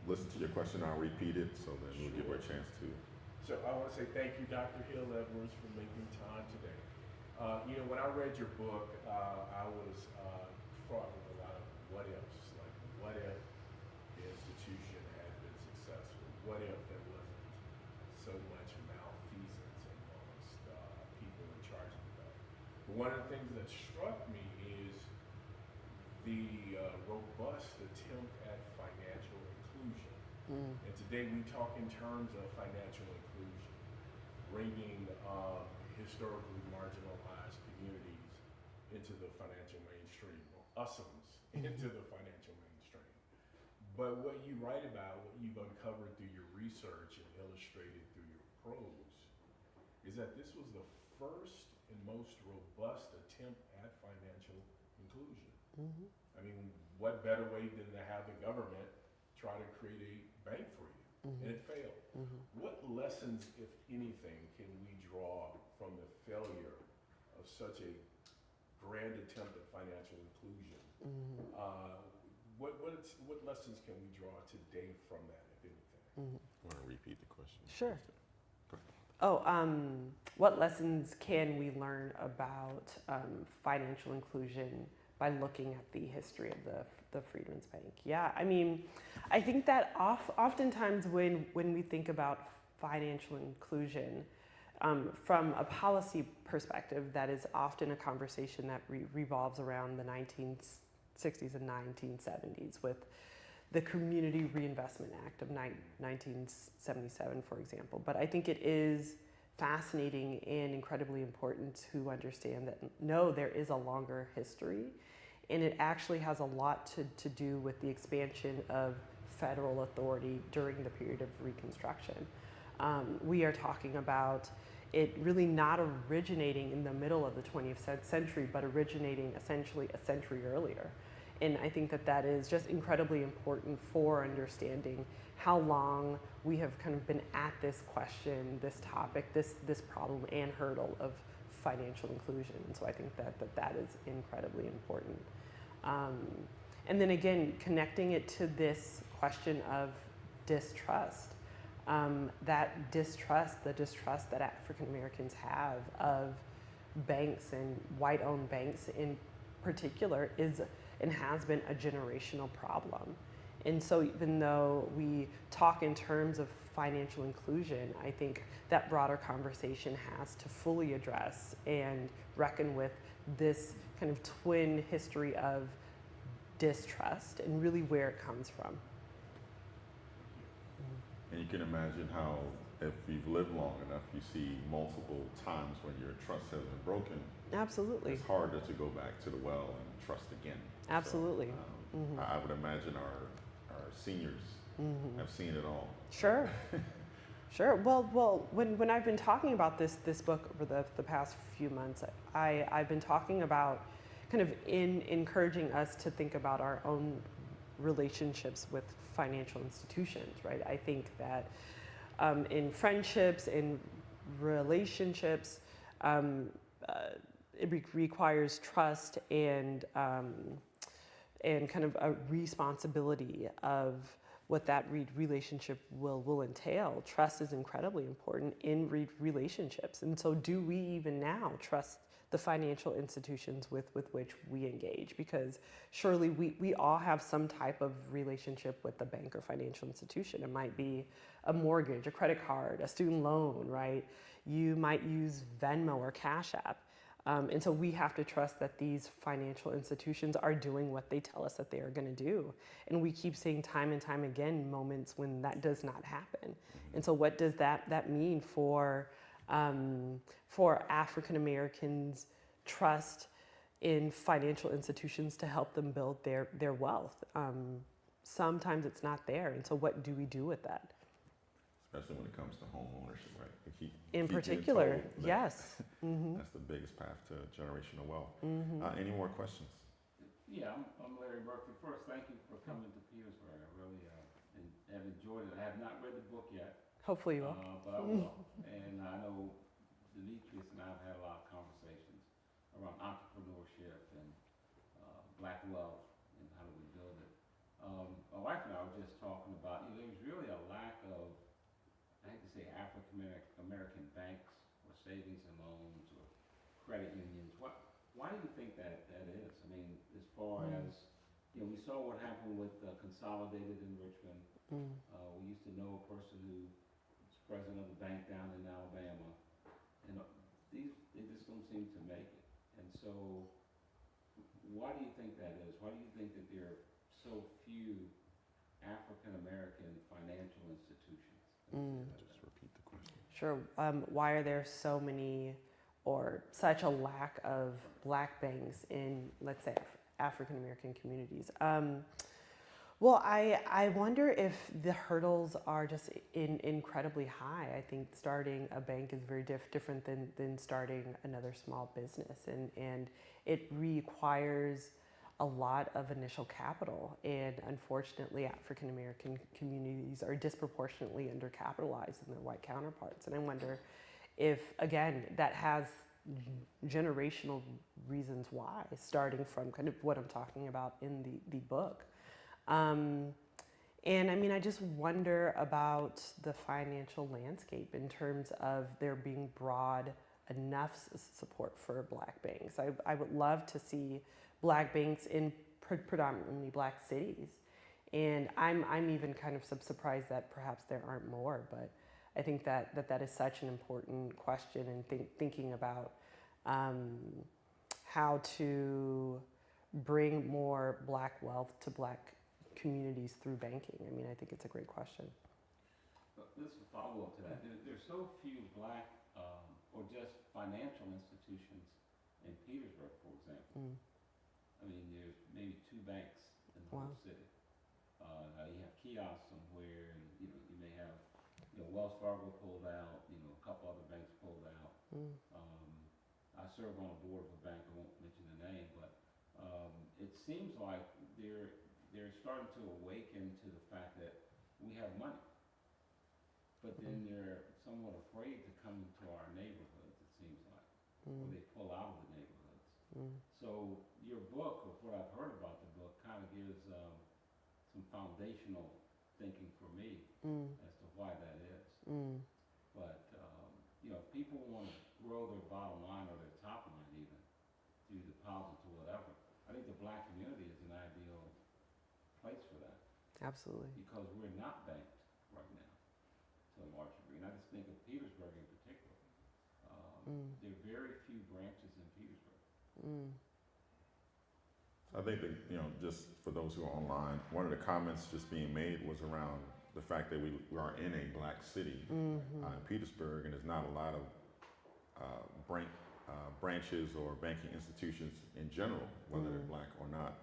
listen to your question. I'll repeat it so that we'll give her a chance to. So I want to say thank you, Dr. Hill Edwards, for making time today. when I read your book, I was fraught with a lot of what ifs. Like, what if the institution had been successful? What if there wasn't so much malfeasance amongst people in charge of the bank? But one of the things that struck me is the robust attempt at financial inclusion. And today we talk in terms of financial inclusion, bringing historically marginalized communities into the financial mainstream, or usums into the financial mainstream. But what you write about, what you've uncovered through your research and illustrated through your prose, is that this was the first and most robust attempt at financial inclusion. I mean, what better way than to have the government try to create a bank for you? And it failed. What lessons, if anything, can we draw from the failure of such a grand attempt at financial inclusion? What lessons can we draw today from that, if anything? I want to repeat the question. Sure. Go ahead. What lessons can we learn about financial inclusion by looking at the history of the Freedman's Bank? Yeah, I mean, I think that oftentimes when we think about financial inclusion, from a policy perspective, that is often a conversation that revolves around the 1960s and 1970s with the Community Reinvestment Act of 1977, for example. But I think it is fascinating and incredibly important to understand that, no, there is a longer history, and it actually has a lot to do with the expansion of federal authority during the period of Reconstruction. We are talking about it really not originating in the middle of the 20th century, but originating essentially a century earlier. And I think that is just incredibly important for understanding how long we have kind of been at this question, this topic, this problem and hurdle of financial inclusion. And so I think that is incredibly important. And then again, connecting it to this question of distrust, that distrust, the distrust that African Americans have of banks and white-owned banks in particular is and has been a generational problem. And so even though we talk in terms of financial inclusion, I think that broader conversation has to fully address and reckon with this kind of twin history of distrust and really where it comes from. And you can imagine how, if you've lived long enough, you see multiple times when your trust has been broken. Absolutely. It's harder to go back to the well and trust again. Absolutely. So, I would imagine our seniors have seen it all. Sure. Sure. Well, when I've been talking about this book over the past few months, I've been talking about kind of encouraging us to think about our own relationships with financial institutions, right? I think that in friendships, in relationships, it requires trust and kind of a responsibility of what that relationship will entail. Trust is incredibly important in relationships. And so do we even now trust the financial institutions with which we engage? Because surely we all have some type of relationship with the bank or financial institution. It might be a mortgage, a credit card, a student loan, right? You might use Venmo or Cash App. And so we have to trust that these financial institutions are doing what they tell us that they are going to do. And we keep seeing time and time again moments when that does not happen. And so what does that mean for African Americans' trust in financial institutions to help them build their wealth? Sometimes it's not there. And so what do we do with that? Especially when it comes to home ownership, right? In particular, yes. That's the biggest path to generational wealth. Any more questions? Yeah, I'm Larry Murphy. First, thank you for coming to Petersburg. I really have enjoyed it. I have not read the book yet. Hopefully you will. But I will. And I know Demetrius and I have had a lot of conversations around entrepreneurship and black wealth and how do we build it. My wife and I were just talking about, there's really a lack of, I hate to say African American banks or savings and loans or credit unions, Why do you think that is? I mean, as far as, we saw what happened with Consolidated in Richmond. We used to know a person who was president of the bank down in Alabama, and they just don't seem to make it. And so, why do you think that is? Why do you think that there are so few African American financial institutions? Just repeat the question. Sure. Why are there so many or such a lack of black banks in, let's say, African American communities? Well, I wonder if the hurdles are just incredibly high. I think starting a bank is very different than starting another small business, and it requires a lot of initial capital, and unfortunately African American communities are disproportionately undercapitalized than their white counterparts. And I wonder if, again, that has generational reasons why, starting from kind of what I'm talking about in the book. And I mean, I just wonder about the financial landscape in terms of there being broad enough support for black banks. I would love to see black banks in predominantly black cities. And I'm even kind of surprised that perhaps there aren't more, but I think that is such an important question, and thinking about how to bring more black wealth to black communities through banking. I mean, I think it's a great question. But this is a follow-up to that. There's so few black or just financial institutions in Petersburg, for example. I mean, there's maybe 2 banks in the whole city. Now you have kiosks somewhere, and you may have Wells Fargo pulled out, a couple other banks pulled out. I serve on a board of a bank. I won't mention the name, but it seems like they're starting to awaken to the fact that we have money, but then they're somewhat afraid to come into our neighborhoods. It seems like, or they pull out of the neighborhoods. So your book, or what I've heard about the book, kind of gives some foundational thinking for me as to why that is. But if people want to grow their bottom line or their top line even through deposits or whatever, I think the black community is an ideal place for that. Absolutely. Because we're not banked right now to a large degree. And I just think of Petersburg in particular. There are very few branches in Petersburg. I think that, just for those who are online, one of the comments just being made was around the fact that we are in a black city, in Petersburg, and there's not a lot of branches or banking institutions in general, whether they're black or not.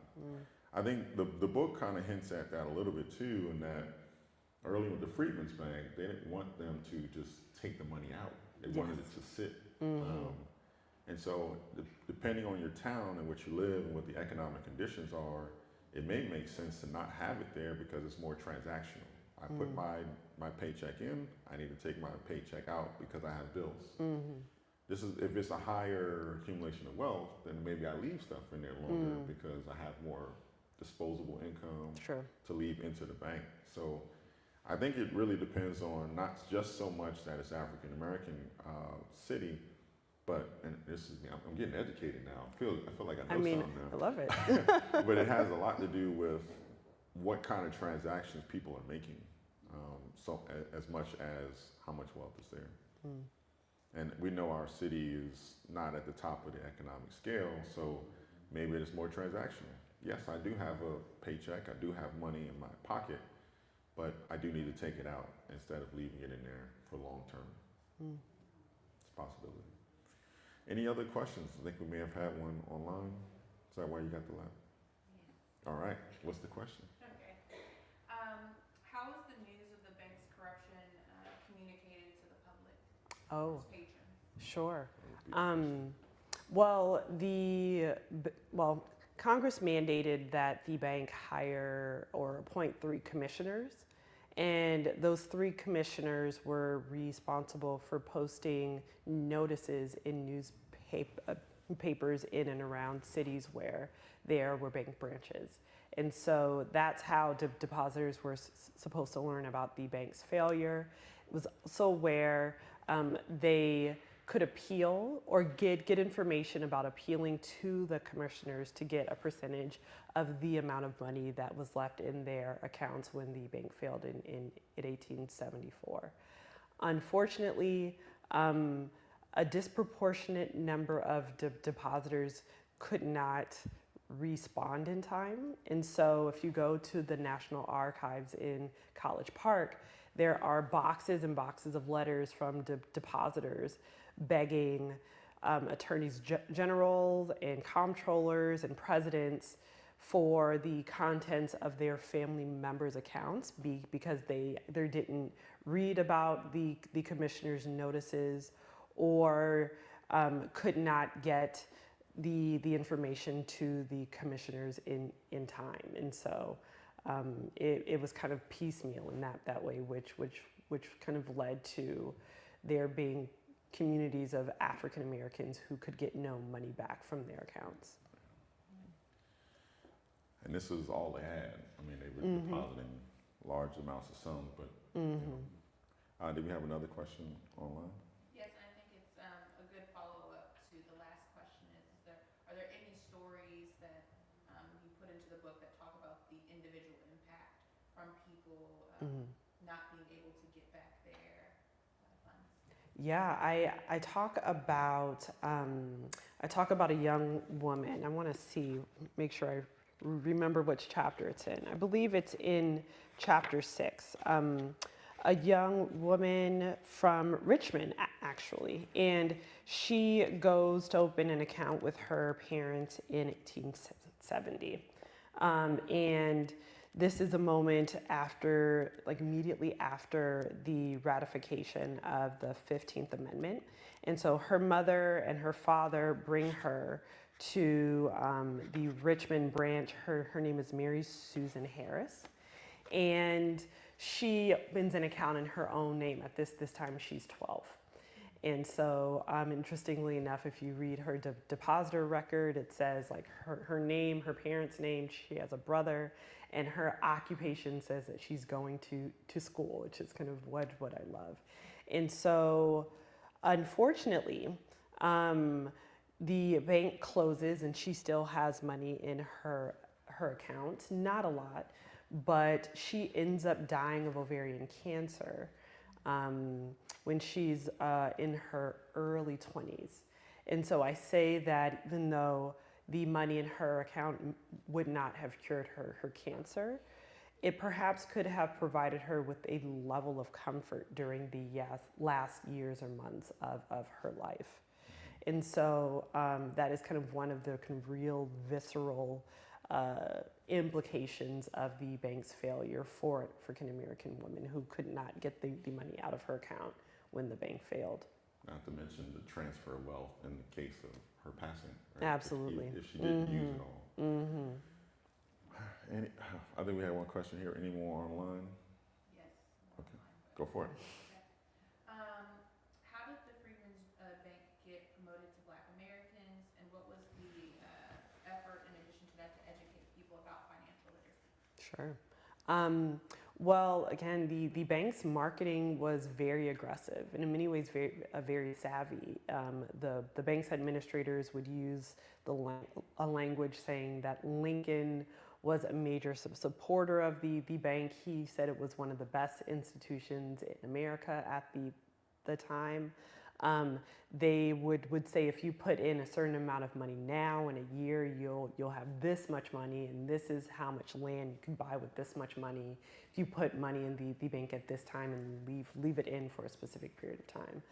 I think the book kind of hints at that a little bit too, in that early with the Freedman's Bank, they didn't want them to just take the money out. They wanted it to sit. And so depending on your town and what you live and what the economic conditions are, it may make sense to not have it there because it's more transactional. I put my paycheck in, I need to take my paycheck out because I have bills. This is, if it's a higher accumulation of wealth, then maybe I leave stuff in there longer because I have more disposable income to leave into the bank. So I think it really depends on not just so much that it's African American city, but, and this is me, I'm getting educated now. I feel like I know something now. I love it. But it has a lot to do with what kind of transactions people are making, so as much as how much wealth is there. And we know our city is not at the top of the economic scale, so maybe it's more transactional. Yes, I do have a paycheck, I do have money in my pocket, but I do need to take it out instead of leaving it in there for long term. It's a possibility. Any other questions? I think we may have had one online. Is that why you got the lab? Yeah. All right, what's the question? Okay. How is the news of the bank's corruption communicated to the public? Oh, Patrons? sure. Congress mandated that the bank hire or appoint 3 commissioners, and those 3 commissioners were responsible for posting notices in newspapers in and around cities where there were bank branches. And so that's how depositors were supposed to learn about the bank's failure. It was also where they could appeal or get information about appealing to the commissioners to get a percentage of the amount of money that was left in their accounts when the bank failed in 1874. Unfortunately, a disproportionate number of depositors could not respond in time. And so if you go to the National Archives in College Park, there are boxes and boxes of letters from depositors begging attorneys generals and comptrollers and presidents for the contents of their family members' accounts because they didn't read about the commissioner's notices or could not get the information to the commissioners in time. And so it was kind of piecemeal in that way, which kind of led to there being communities of African Americans who could get no money back from their accounts. And this is all they had. I mean, they were depositing large amounts of sums, but did we have another question online? Yes, and I think it's a good follow-up to the last question are there any stories that you put into the book that talk about the individual impact from people not being able to get back their funds? Yeah, I talk about a young woman. I want to make sure I remember which chapter it's in. I believe it's in chapter 6. A young woman from Richmond, actually, and she goes to open an account with her parents in 1870. And this is a moment immediately after the ratification of the 15th Amendment. And so her mother and her father bring her to the Richmond branch. Her name is Mary Susan Harris. And she opens an account in her own name. At this time, she's 12. And so, interestingly enough, if you read her depositor record, it says like her name, her parents' name, she has a brother, and her occupation says that she's going to school, which is kind of what I love. And so, unfortunately, the bank closes and she still has money in her account, not a lot, but she ends up dying of ovarian cancer when she's in her early 20s. And so I say that even though the money in her account would not have cured her cancer, it perhaps could have provided her with a level of comfort during the last years or months of her life. And so that is kind of one of the kind of real visceral implications of the bank's failure for African American women who could not get the money out of her account when the bank failed. Not to mention the transfer of wealth in the case of her passing. Right? Absolutely. If she didn't use it all. I think we had one question here. Any more online? Yes. Okay, go for it. How did the Freedman Bank get promoted to Black Americans, and what was the effort in addition to that to educate people about financial literacy? Sure. Well, again, the bank's marketing was very aggressive and in many ways very savvy. The bank's administrators would use a language saying that Lincoln was a major supporter of the bank. He said it was one of the best institutions in America at the time. They would say if you put in a certain amount of money now, in a year you'll have this much money, and this is how much land you can buy with this much money if you put money in the bank at this time and leave it in for a specific period of time.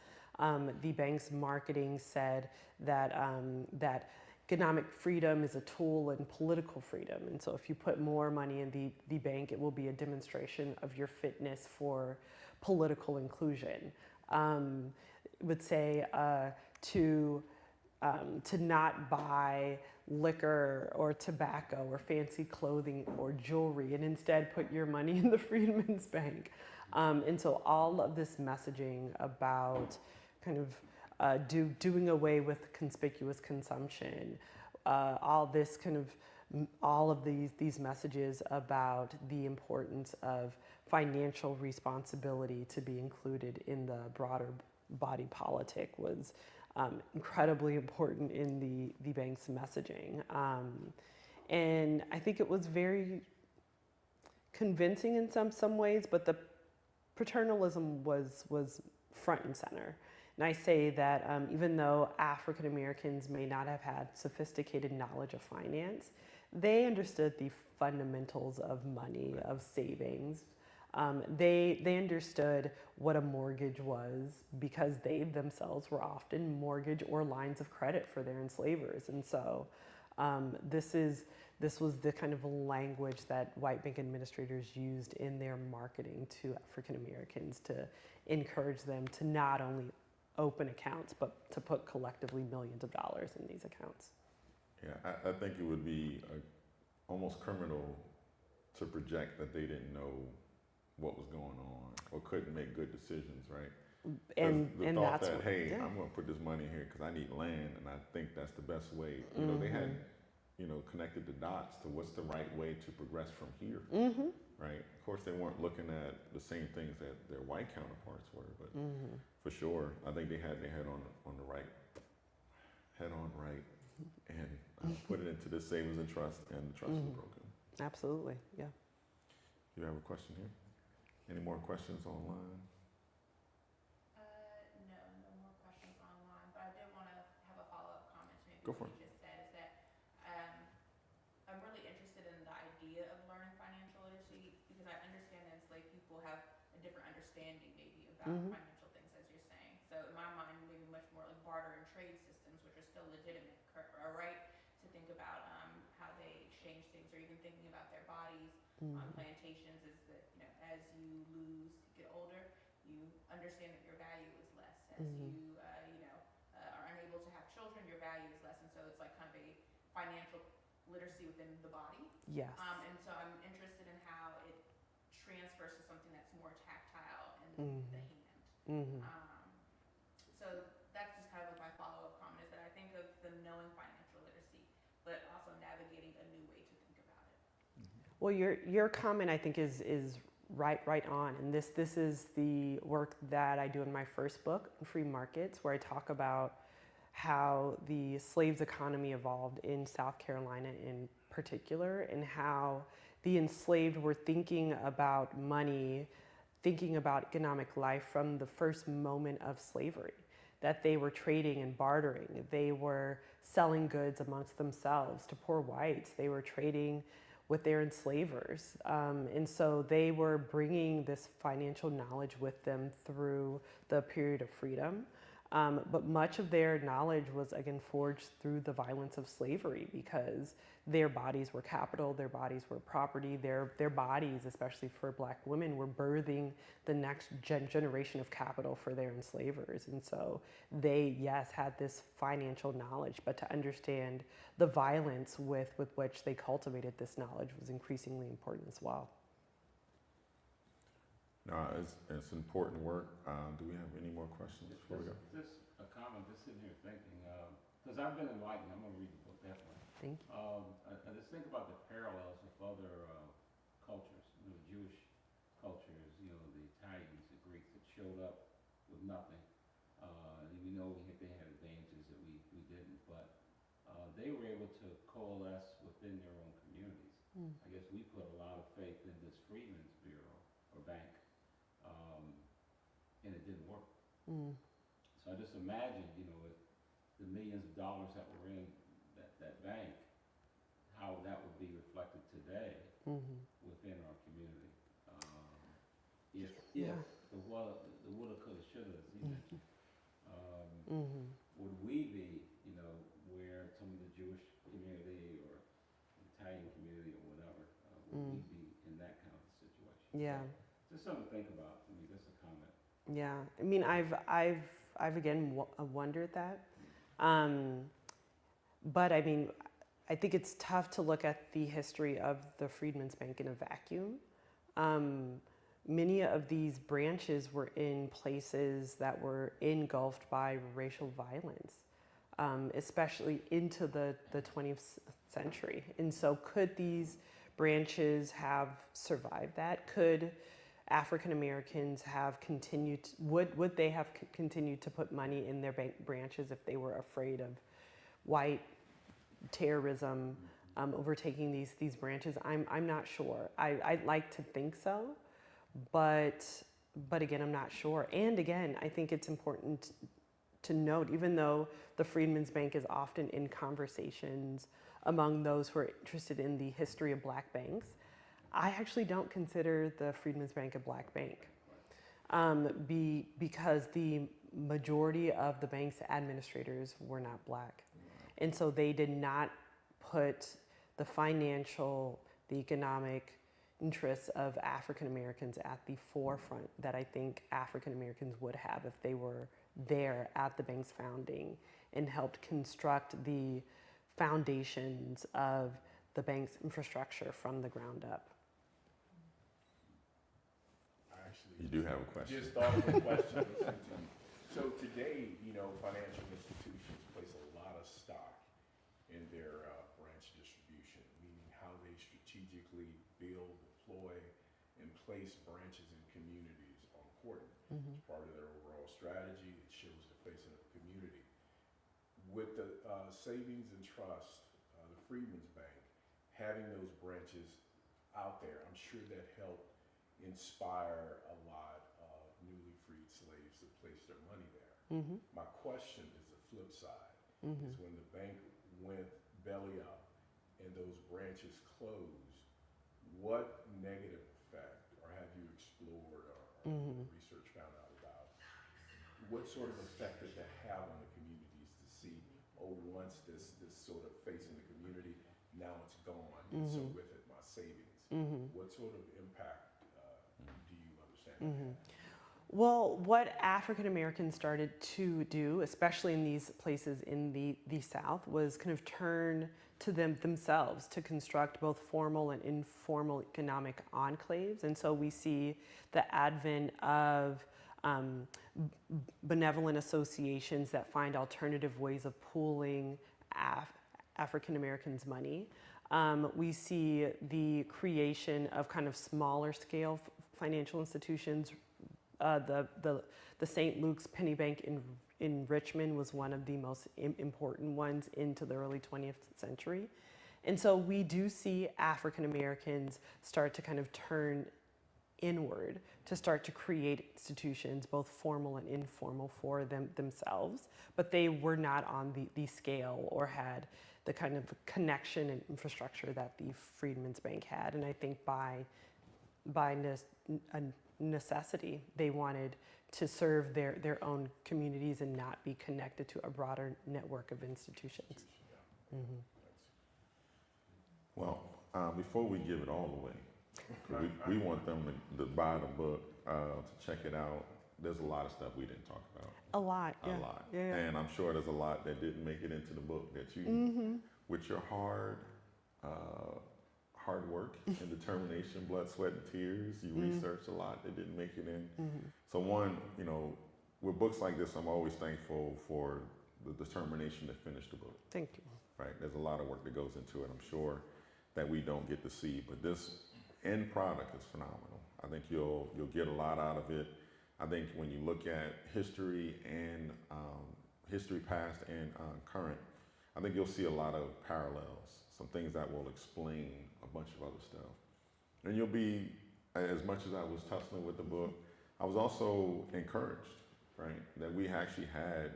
The bank's marketing said that economic freedom is a tool in political freedom, and so if you put more money in the bank, it will be a demonstration of your fitness for political inclusion. Would say to not buy liquor or tobacco or fancy clothing or jewelry, and instead put your money in the Freedman's Bank. And so all of this messaging about kind of doing away with conspicuous consumption, all of these messages about the importance of financial responsibility to be included in the broader body politic was incredibly important in the bank's messaging. And I think it was very convincing in some ways, but the paternalism was front and center. And I say that even though African Americans may not have had sophisticated knowledge of finance, they understood the fundamentals of money, of savings. They understood what a mortgage was because they themselves were often mortgage or lines of credit for their enslavers. And so this was the kind of language that white bank administrators used in their marketing to African Americans to encourage them to not only open accounts, but to put collectively millions of dollars in these accounts. Yeah, I think it would be almost criminal to project that they didn't know what was going on or couldn't make good decisions, right? And the thought that's that, what, hey, yeah. I'm going to put this money here because I need land, and I think that's the best way. You know, they had, connected the dots to what's the right way to progress from here, right? Of course, they weren't looking at the same things that their white counterparts were, but for sure, I think they had their head on the right, and put it into the savings and trust, and the trust was broken. Absolutely, yeah. You have a question here? Any more questions online? No more questions online, but I did want to have a follow-up comment to maybe Go what for you just said, is that I'm really interested in the idea of learning financial literacy because I understand that enslaved people have a different understanding maybe about financial things, as you're saying. So in my mind, maybe much more like barter and trade systems, which are still legitimate, right? To think about how they exchange things, or even thinking about their bodies on plantations, is that, as you get older, you understand that your value is less. As you are unable to have children, your value is less, and so it's like kind of a financial literacy within the body. Yes. And so I'm interested in how it transfers to something that's more tactile in the hand. So that's just kind of like my follow-up comment, is that I think of them knowing financial literacy, but also navigating a new way to think about it. Well, your comment, I think, is right on, and this is the work that I do in my first book, Free Markets, where I talk about how the slaves economy evolved in South Carolina in particular, and how the enslaved were thinking about money, thinking about economic life from the first moment of slavery, that they were trading and bartering. They were selling goods amongst themselves to poor whites. They were trading with their enslavers. And so they were bringing this financial knowledge with them through the period of freedom. But much of their knowledge was, again, forged through the violence of slavery, because their bodies were capital, their bodies were property, their bodies, especially for Black women, were birthing the next generation of capital for their enslavers. And so they, yes, had this financial knowledge, but to understand the violence with which they cultivated this knowledge was increasingly important as well. No, it's important work. Do we have any more questions before we go? Just a comment, just sitting here thinking, because I've been enlightened, I'm going to read the book definitely. Thank you. I just think about the parallels with other cultures, the Jewish cultures, the Italians, the Greeks that showed up with nothing. And we know they had advantages that we didn't, but they were able to coalesce within their own communities. I guess we put a lot of faith in this Freedman's Bureau or bank, and it didn't work. So I just imagine, if the millions of dollars that were in that bank, how that would be reflected today within our community. If the woulda, coulda, shoulda, as you mentioned, would we be, where some of the Jewish community or Italian community or whatever, would we be in that kind of a situation? Yeah. So, just something to think about. I mean, that's a comment. Yeah, I mean, I've again wondered that, but I mean, I think it's tough to look at the history of the Freedmen's Bank in a vacuum. Many of these branches were in places that were engulfed by racial violence, especially into the 20th century. And so could these branches have survived that? African Americans have continued, would they have continued to put money in their bank branches if they were afraid of white terrorism overtaking these branches? I'm not sure. I'd like to think so, but again, I'm not sure. And again, I think it's important to note, even though the Freedmen's Bank is often in conversations among those who are interested in the history of black banks, I actually don't consider the Freedmen's Bank a black bank because the majority of the bank's administrators were not black. And so they did not put the financial, the economic interests of African Americans at the forefront that I think African Americans would have if they were there at the bank's founding and helped construct the foundations of the bank's infrastructure from the ground up. You do have a question. Just thought of a question listening to you. So today, financial institutions place a lot of stock in their branch distribution, meaning how they strategically build, deploy, and place branches in communities are important. It's part of their overall strategy. It shows the face of the community. With the savings and trust, the Freedmen's Bank, having those branches out there, I'm sure that helped inspire a lot of newly freed slaves to place their money there. My question is the flip side, is when the bank went belly up and those branches closed, what negative effect, or have you explored or research found out about, what sort of effect did that have on the communities to see, once this sort of face in the community, now it's gone, and so with it, my savings. What sort of impact do you understand? Well, what African Americans started to do, especially in these places in the South, was kind of turn to themselves to construct both formal and informal economic enclaves. And so we see the advent of benevolent associations that find alternative ways of pooling African Americans' money. We see the creation of kind of smaller scale financial institutions. The St. Luke's Penny Bank in Richmond was one of the most important ones into the early 20th century. And so we do see African Americans start to kind of turn inward to start to create institutions, both formal and informal, for themselves, but they were not on the scale or had the kind of connection and infrastructure that the Freedmen's Bank had. And I think by necessity, they wanted to serve their own communities and not be connected to a broader network of institutions. Well, before we give it all away, we want them to buy the book, to check it out. There's a lot of stuff we didn't talk about. A lot, yeah. A lot. Yeah. And I'm sure there's a lot that didn't make it into the book that you, with your hard work and determination, blood, sweat, and tears, you researched a lot that didn't make it in. So one, with books like this, I'm always thankful for the determination to finish the book. Thank you. Right, there's a lot of work that goes into it, I'm sure, that we don't get to see, but this end product is phenomenal. I think you'll get a lot out of it. I think when you look at history and history past and current, I think you'll see a lot of parallels, some things that will explain a bunch of other stuff. And you'll be, as much as I was tussling with the book, I was also encouraged, right, that we actually had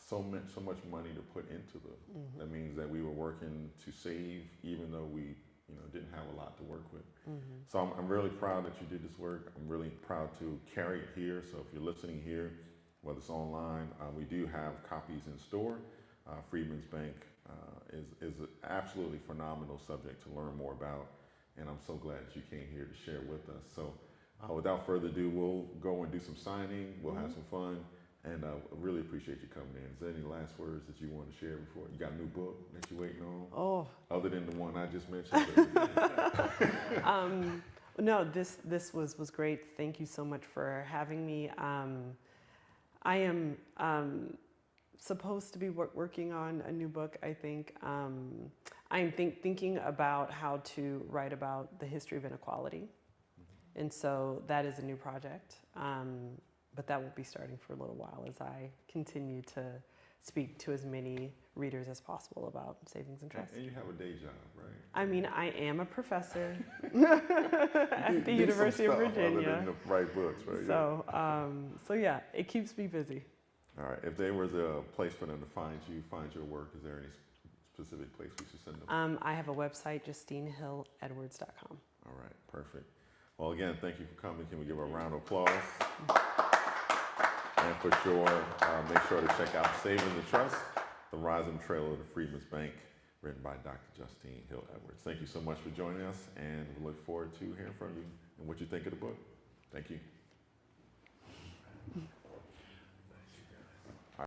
so much money to put into the. That means that we were working to save, even though we didn't have a lot to work with. So I'm really proud that you did this work. I'm really proud to carry it here. So if you're listening here, whether it's online, we do have copies in store. Freedmen's Bank is an absolutely phenomenal subject to learn more about, and I'm so glad that you came here to share with us. So without further ado, we'll go and do some signing. We'll have some fun. And I really appreciate you coming in. Is there any last words that you want to share before? You got a new book that you're waiting on? Oh. Other than the one I just mentioned? No, this was great. Thank you so much for having me. I am supposed to be working on a new book, I think. I'm thinking about how to write about the history of inequality And so that is a new project, but that won't be starting for a little while as I continue to speak to as many readers as possible about savings and trust. And you have a day job, right? I mean, I am a professor You at the do some University of stuff Virginia. Other than to write books, right? So, so yeah, it keeps me busy. All right. If there was a place for them to find you, find your work, is there any specific place we should send them? I have a website, JusteneHillEdwards.com. All right. Perfect. Well, again, thank you for coming. Can we give a round of applause? And for sure, make sure to check out Saving the Trust, The Rise and Betrayal of the Freedman's Bank, written by Dr. Justene Hill Edwards. Thank you so much for joining us, and we look forward to hearing from you and what you think of the book. Thank you.